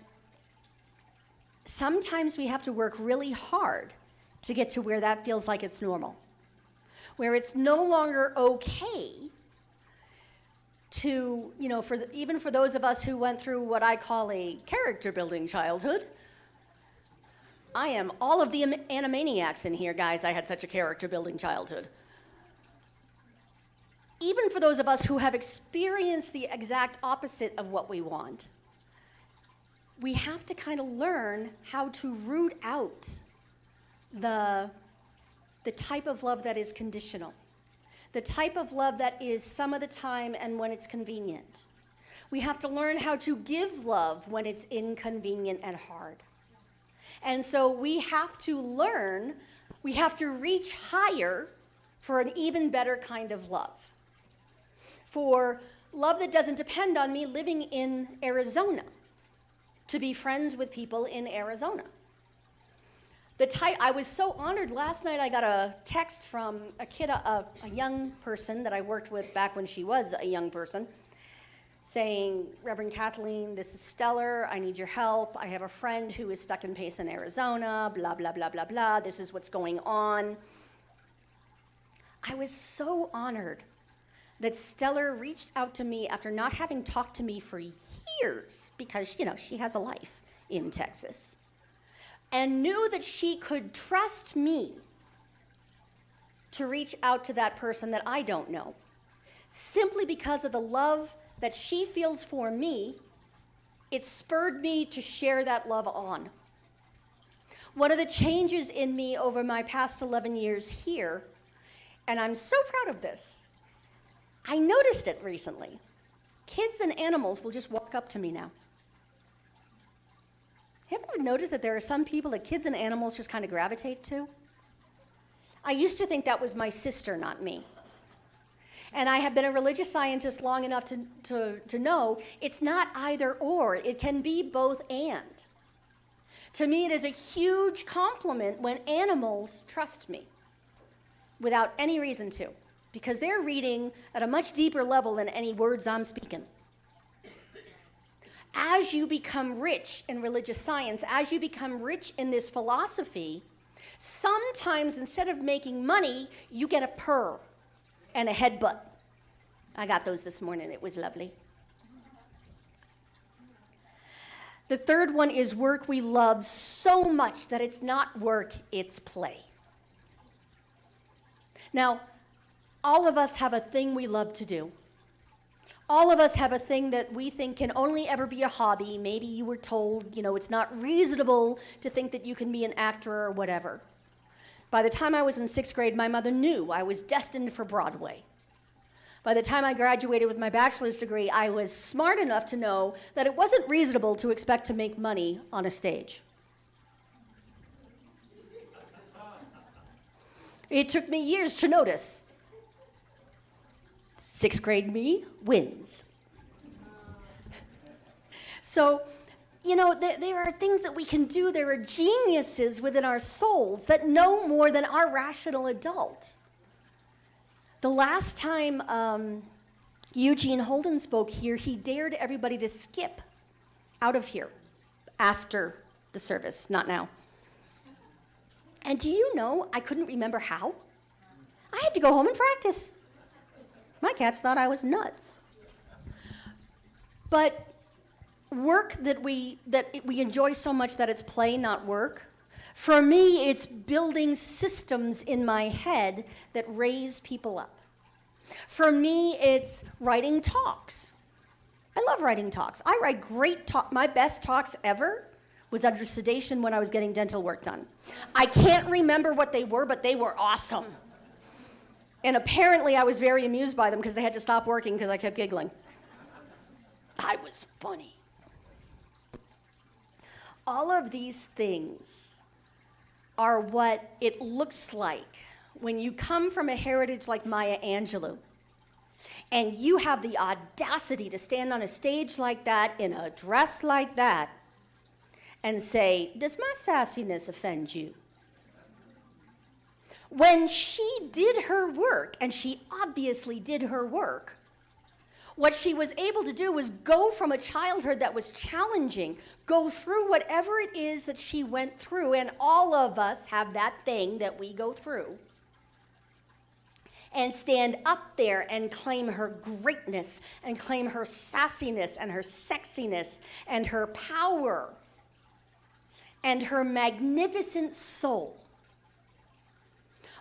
sometimes we have to work really hard to get to where that feels like it's normal, where it's no longer okay to, even for those of us who went through what I call a character building childhood. I am all of the Animaniacs in here, guys. I had such a character building childhood. Even for those of us who have experienced the exact opposite of what we want, we have to kind of learn how to root out the type of love that is conditional, the type of love that is some of the time and when it's convenient. We have to learn how to give love when it's inconvenient and hard. And so we have to reach higher for an even better kind of love. For love that doesn't depend on me living in Arizona, to be friends with people in Arizona. I was so honored. Last night I got a text from a kid, a young person that I worked with back when she was a young person, saying, Reverend Kathleen, this is stellar. I need your help. I have a friend who is stuck in Payson, Arizona, blah, blah, blah, blah, blah. This is what's going on. I was so honored that Stellar reached out to me after not having talked to me for years, because, she has a life in Texas, and knew that she could trust me to reach out to that person that I don't know, simply because of the love that she feels for me. It spurred me to share that love on. One of the changes in me over my past 11 years here, and I'm so proud of this, I noticed it recently. Kids and animals will just walk up to me now. Have you ever noticed that there are some people that kids and animals just kind of gravitate to? I used to think that was my sister, not me. And I have been a religious scientist long enough to know it's not either or. It can be both and. To me, it is a huge compliment when animals trust me without any reason to, because they're reading at a much deeper level than any words I'm speaking. As you become rich in religious science, as you become rich in this philosophy, sometimes instead of making money, you get a purr and a headbutt. I got those this morning. It was lovely. The third one is work we love so much that it's not work, it's play. Now, all of us have a thing we love to do. All of us have a thing that we think can only ever be a hobby. Maybe you were told, it's not reasonable to think that you can be an actor or whatever. By the time I was in 6th grade, my mother knew I was destined for Broadway. By the time I graduated with my bachelor's degree, I was smart enough to know that it wasn't reasonable to expect to make money on a stage. It took me years to notice. 6th grade me wins. So you know, there are things that we can do. There are geniuses within our souls that know more than our rational adult. The last time Eugene Holden spoke here, he dared everybody to skip out of here after the service, not now. And do you know, I couldn't remember how. I had to go home and practice. My cats thought I was nuts. But work that we enjoy so much that it's play, not work. For me, it's building systems in my head that raise people up. For me, it's writing talks. I love writing talks. I write great talks. My best talks ever was under sedation when I was getting dental work done. I can't remember what they were, but they were awesome. And apparently I was very amused by them because they had to stop working because I kept giggling. I was funny. All of these things are what it looks like when you come from a heritage like Maya Angelou and you have the audacity to stand on a stage like that in a dress like that and say, "Does my sassiness offend you?" When she did her work, and she obviously did her work, what she was able to do was go from a childhood that was challenging, go through whatever it is that she went through, and all of us have that thing that we go through, and stand up there and claim her greatness, and claim her sassiness, and her sexiness, and her power, and her magnificent soul.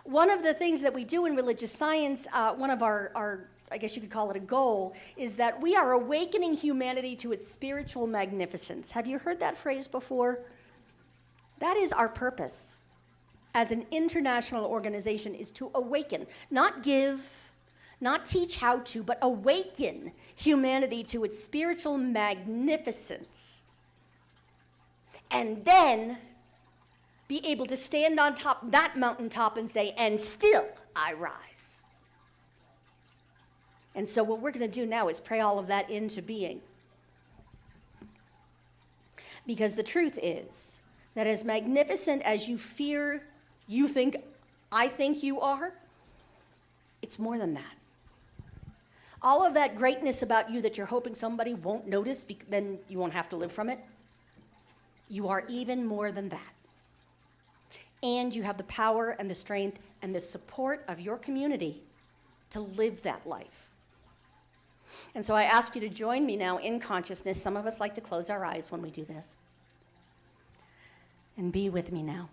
One of the things that we do in religious science, one of our, I guess you could call it a goal, is that we are awakening humanity to its spiritual magnificence. Have you heard that phrase before? That is our purpose as an international organization, is to awaken, not give, not teach how to, but awaken humanity to its spiritual magnificence. And then be able to stand on top that mountaintop and say, "And still I rise." And so what we're going to do now is pray all of that into being. Because the truth is that as magnificent as you fear, you think, I think you are, it's more than that. All of that greatness about you that you're hoping somebody won't notice, then you won't have to live from it, you are even more than that. And you have the power and the strength and the support of your community to live that life. And so I ask you to join me now in consciousness. Some of us like to close our eyes when we do this. And be with me now.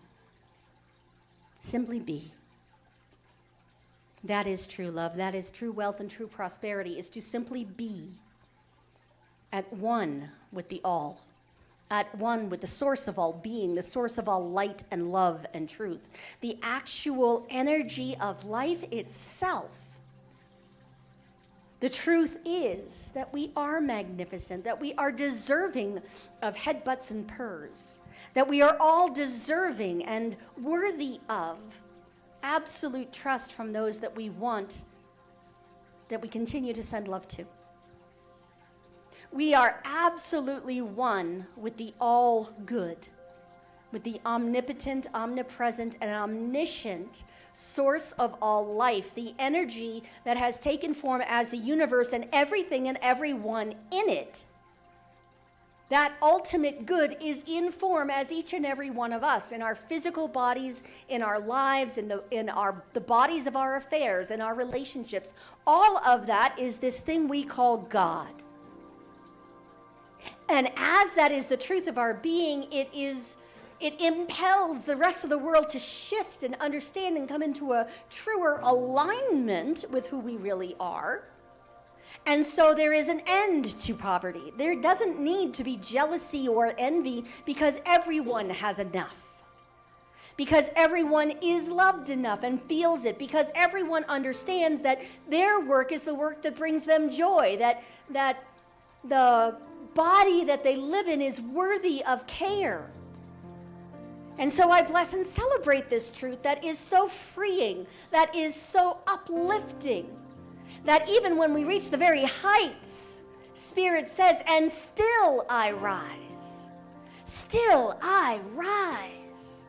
Simply be. That is true love. That is true wealth and true prosperity, is to simply be at one with the all. At one with the source of all being, the source of all light and love and truth, the actual energy of life itself. The truth is that we are magnificent, that we are deserving of headbutts and purrs, that we are all deserving and worthy of absolute trust from those that we want, that we continue to send love to. We are absolutely one with the all good, with the omnipotent, omnipresent, and omniscient source of all life, the energy that has taken form as the universe and everything and everyone in it. That ultimate good is in form as each and every one of us, in our physical bodies, in our lives, in the bodies of our affairs, in our relationships. All of that is this thing we call God. And as that is the truth of our being, it impels the rest of the world to shift and understand and come into a truer alignment with who we really are. And so there is an end to poverty. There doesn't need to be jealousy or envy because everyone has enough. Because everyone is loved enough and feels it. Because everyone understands that their work is the work that brings them joy. That the body that they live in is worthy of care. And so I bless and celebrate this truth that is so freeing, that is so uplifting, that even when we reach the very heights, Spirit says, "And still I rise." Still I rise.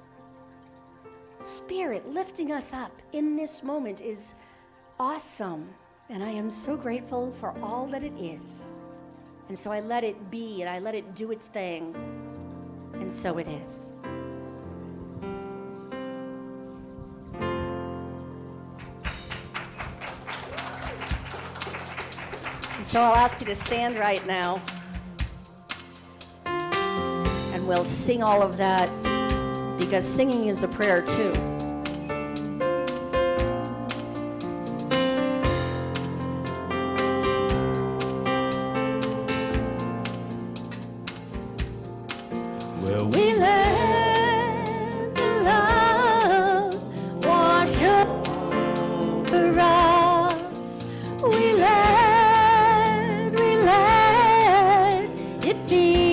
Spirit lifting us up in this moment is awesome, and I am so grateful for all that it is. And so I let it be, and I let it do its thing, and so it is. And so I'll ask you to stand right now, and we'll sing all of that, because singing is a prayer too. We let the love wash over us. We let it be.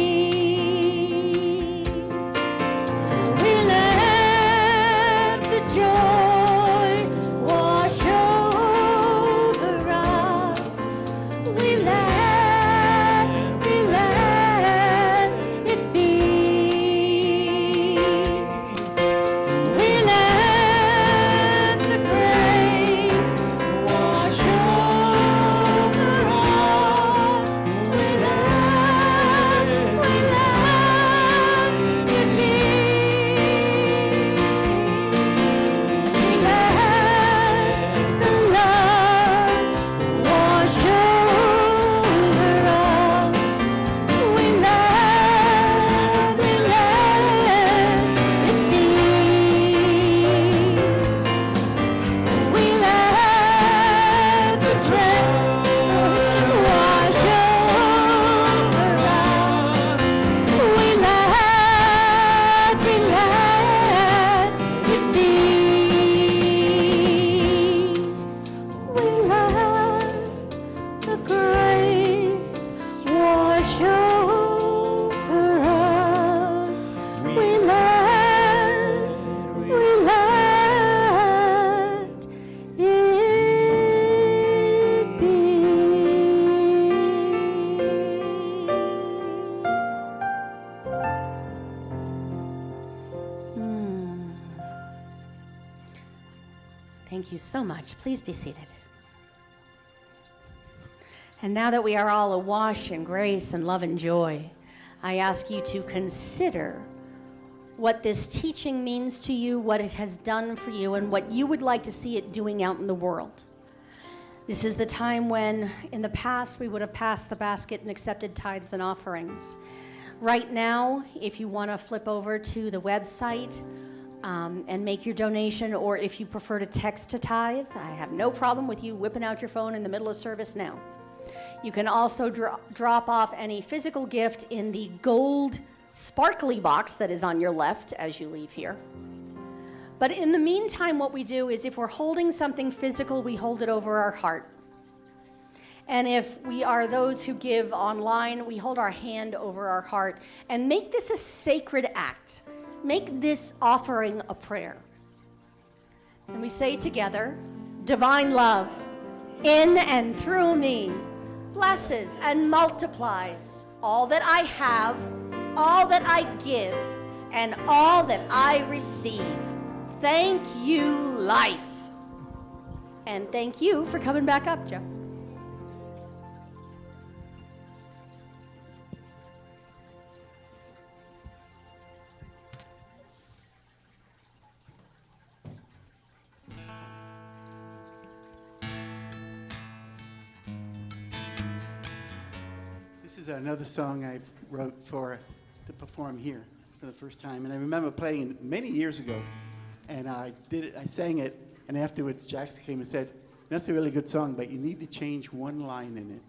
We let the joy wash over us. We let it be. We let the grace wash over us. We let it be. We let the love wash over us. We let it be. We let the dread wash over us. We let it be. We let the grace wash over us. We let it be. Thank you so much. Please be seated. And now that we are all awash in grace and love and joy, I ask you to consider what this teaching means to you, what it has done for you, and what you would like to see it doing out in the world. This is the time when, in the past, we would have passed the basket and accepted tithes and offerings. Right now, if you want to flip over to the website and make your donation, or if you prefer to text to tithe, I have no problem with you whipping out your phone in the middle of service now. You can also drop off any physical gift in the gold sparkly box that is on your left as you leave here. But in the meantime, what we do is if we're holding something physical, we hold it over our heart. And if we are those who give online, we hold our hand over our heart and make this a sacred act. Make this offering a prayer. And we say together, divine love, in and through me, blesses and multiplies all that I have, all that I give, and all that I receive. Thank you, life. And thank you for coming back up, Joe. This is another song I wrote to perform here for the first time, and I remember playing it many years ago. And I sang it, and afterwards Jax came and said, "That's a really good song, but you need to change one line in it,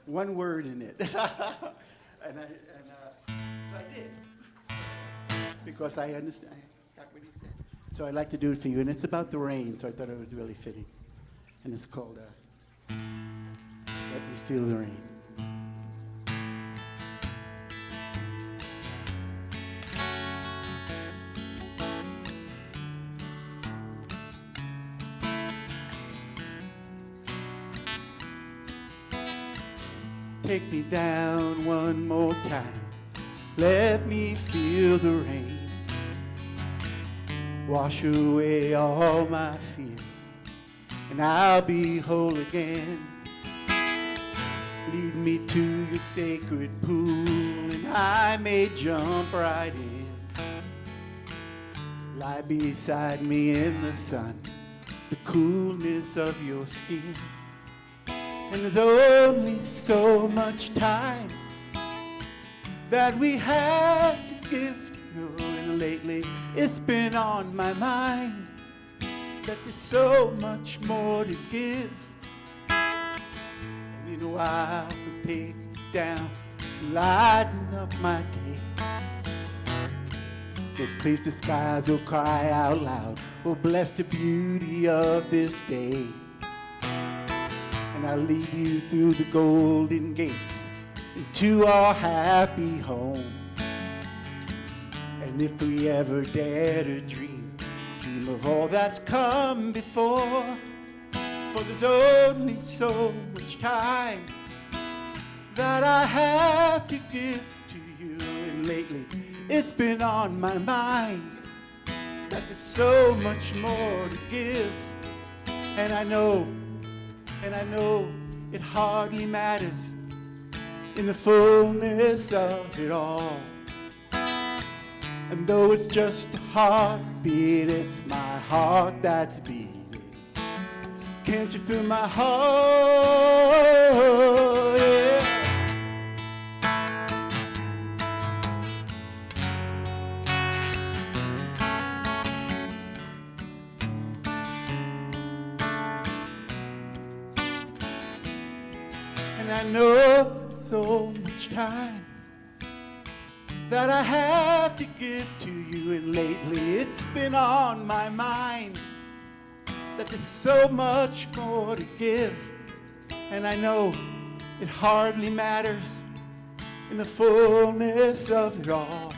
one word in it." So I did, because I understand. I got what he said. So I'd like to do it for you, and it's about the rain, so I thought it was really fitting. And it's called "Let Me Feel the Rain." Take me down one more time. Let me feel the rain. Wash away all my fears, and I'll be whole again. Lead me to your sacred pool, and I may jump right in. Lie beside me in the sun, the coolness of your skin. And there's only so much time that we have to give. And lately it's been on my mind that there's so much more to give. And in a while we'll take it down, lighten up my day. But please the skies will cry out loud, oh bless the beauty of this day. And I'll lead you through the golden gates into our happy home. And if we ever dare to dream of all that's come before, for there's only so much time that I have to give to you. And lately it's been on my mind that there's so much more to give. And I know it hardly matters in the fullness of it all. And though it's just a heartbeat, it's my heart that's beating. Can't you feel my heart? Yeah. And I know so much time that I have to give to you, and lately it's been on my mind that there's so much more to give. And I know it hardly matters in the fullness of it all.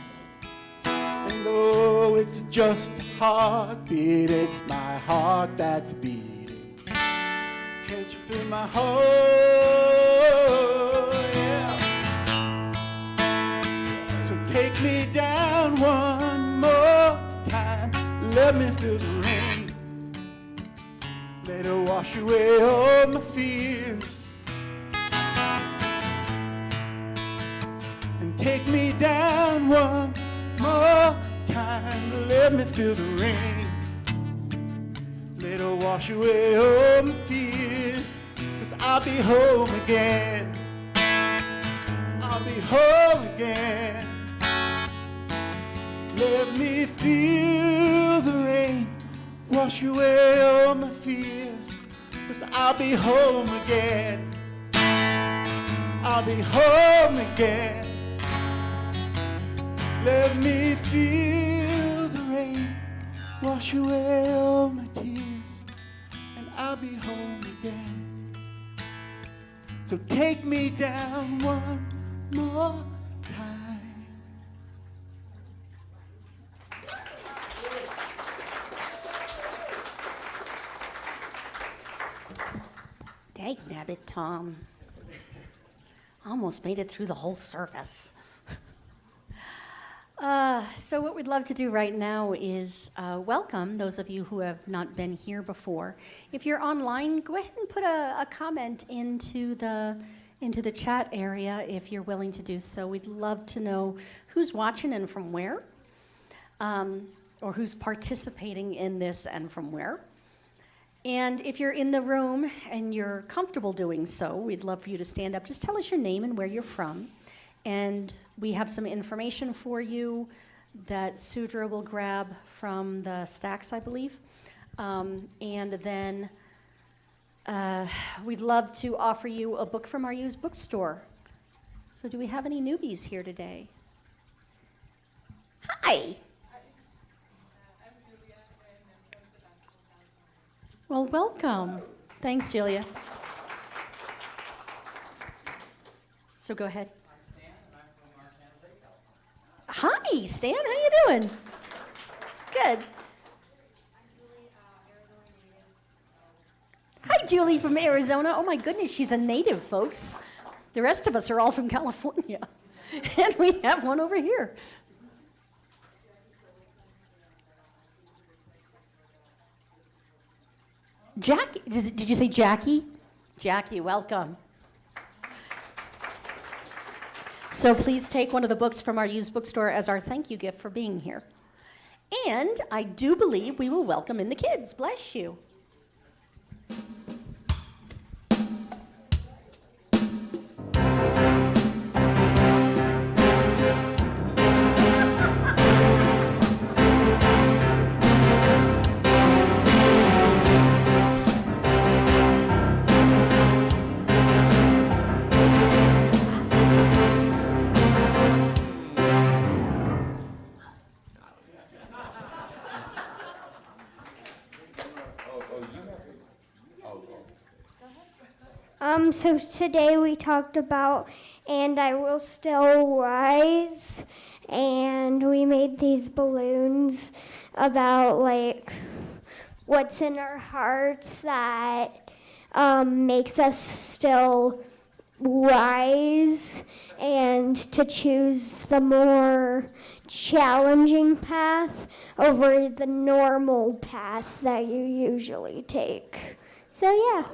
And though it's just a heartbeat, it's my heart that's beating. Can't you feel my heart? Yeah. So take me down one more time. Let me feel the rain. Let it wash away all my fears. And take me down one more time. Let me feel the rain. Let it wash away all my fears. 'Cause I'll be home again. I'll be home again. Let me feel the rain. Wash away all my fears. 'Cause I'll be home again. I'll be home again. Let me feel the rain. Wash away all my tears. And I'll be home again. So take me down one more time. Dagnabbit, Tom. Almost made it through the whole service. So what we'd love to do right now is welcome those of you who have not been here before. If you're online, go ahead and put a comment into the chat area if you're willing to do so. We'd love to know who's watching and from where, or who's participating in this and from where. And if you're in the room and you're comfortable doing so, we'd love for you to stand up. Just tell us your name and where you're from. And we have some information for you that Sudra will grab from the stacks, I believe. And then we'd love to offer you a book from our used bookstore. So do we have any newbies here today? Hi. Well, welcome. Thanks, Julia. So go ahead. Hi, Stan. How you doing? Good. Hi, Julie from Arizona. Oh, my goodness, she's a native, folks. The rest of us are all from California. And we have one over here. Jackie, did you say Jackie? Jackie, welcome. So please take one of the books from our used bookstore as our thank you gift for being here. And I do believe we will welcome in the kids. Bless you. So today we talked about "And I Will Still Rise," and we made these balloons about like what's in our hearts that makes us still rise, and to choose the more challenging path over the normal path that you usually take. So yeah.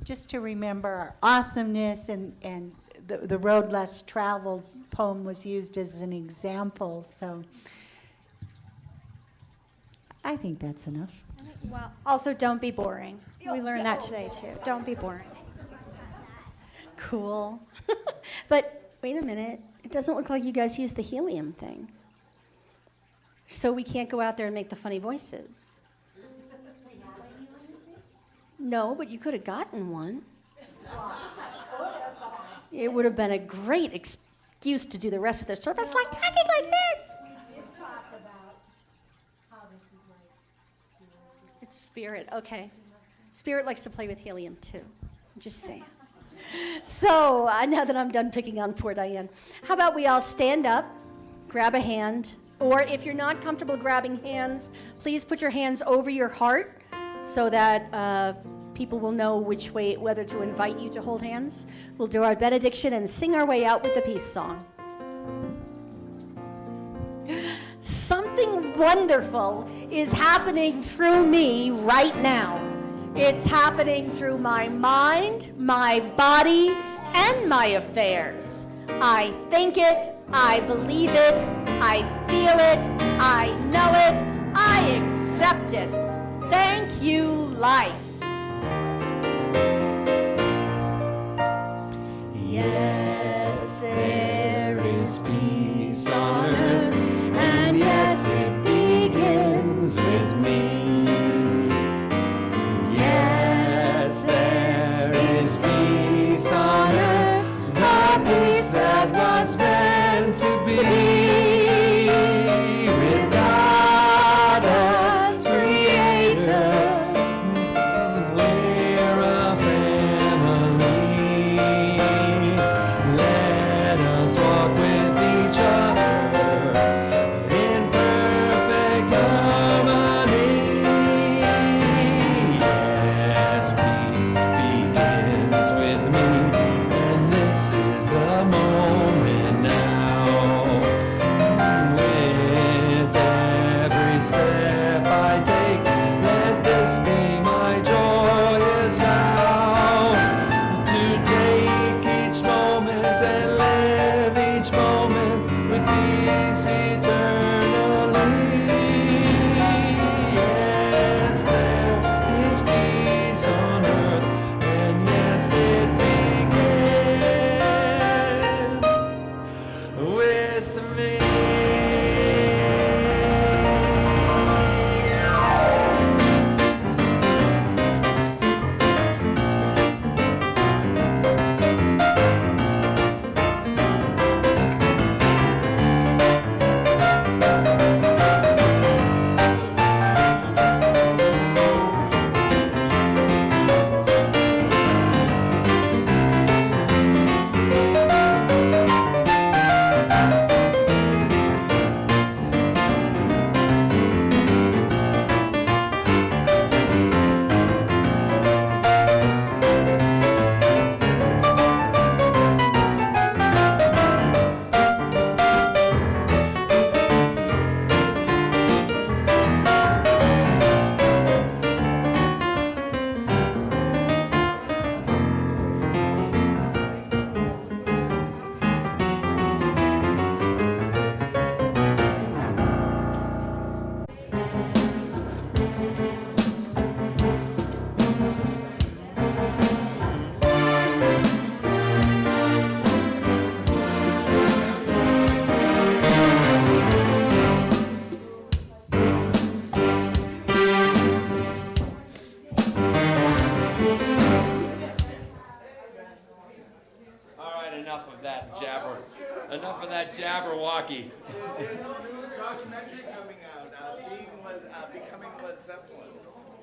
Just to remember our awesomeness, and the road less traveled poem was used as an example, so I think that's enough. Well, also don't be boring. We learned that today too. Don't be boring. Cool. But wait a minute. It doesn't look like you guys used the helium thing. So we can't go out there and make the funny voices. No, but you could have gotten one. It would have been a great excuse to do the rest of the service like talking like this. We did talk about how this is like spirit. It's Spirit, okay. Spirit likes to play with helium too. I'm just saying. So now that I'm done picking on poor Diane, how about we all stand up, grab a hand, or if you're not comfortable grabbing hands, please put your hands over your heart so that people will know which way, whether to invite you to hold hands. We'll do our benediction and sing our way out with the peace song. Something wonderful is happening through me right now. It's happening through my mind, my body, and my affairs. I think it, I believe it, I feel it, I know it, I accept it. Thank you, life. Yes, there is peace on earth, and yes, it begins with me. Yes, there is peace on earth, the peace that was meant to be. With God as Creator, we're a enough of that jabber. Enough of that jabberwocky. There's a new documentary coming out, Becoming Led Zeppelin.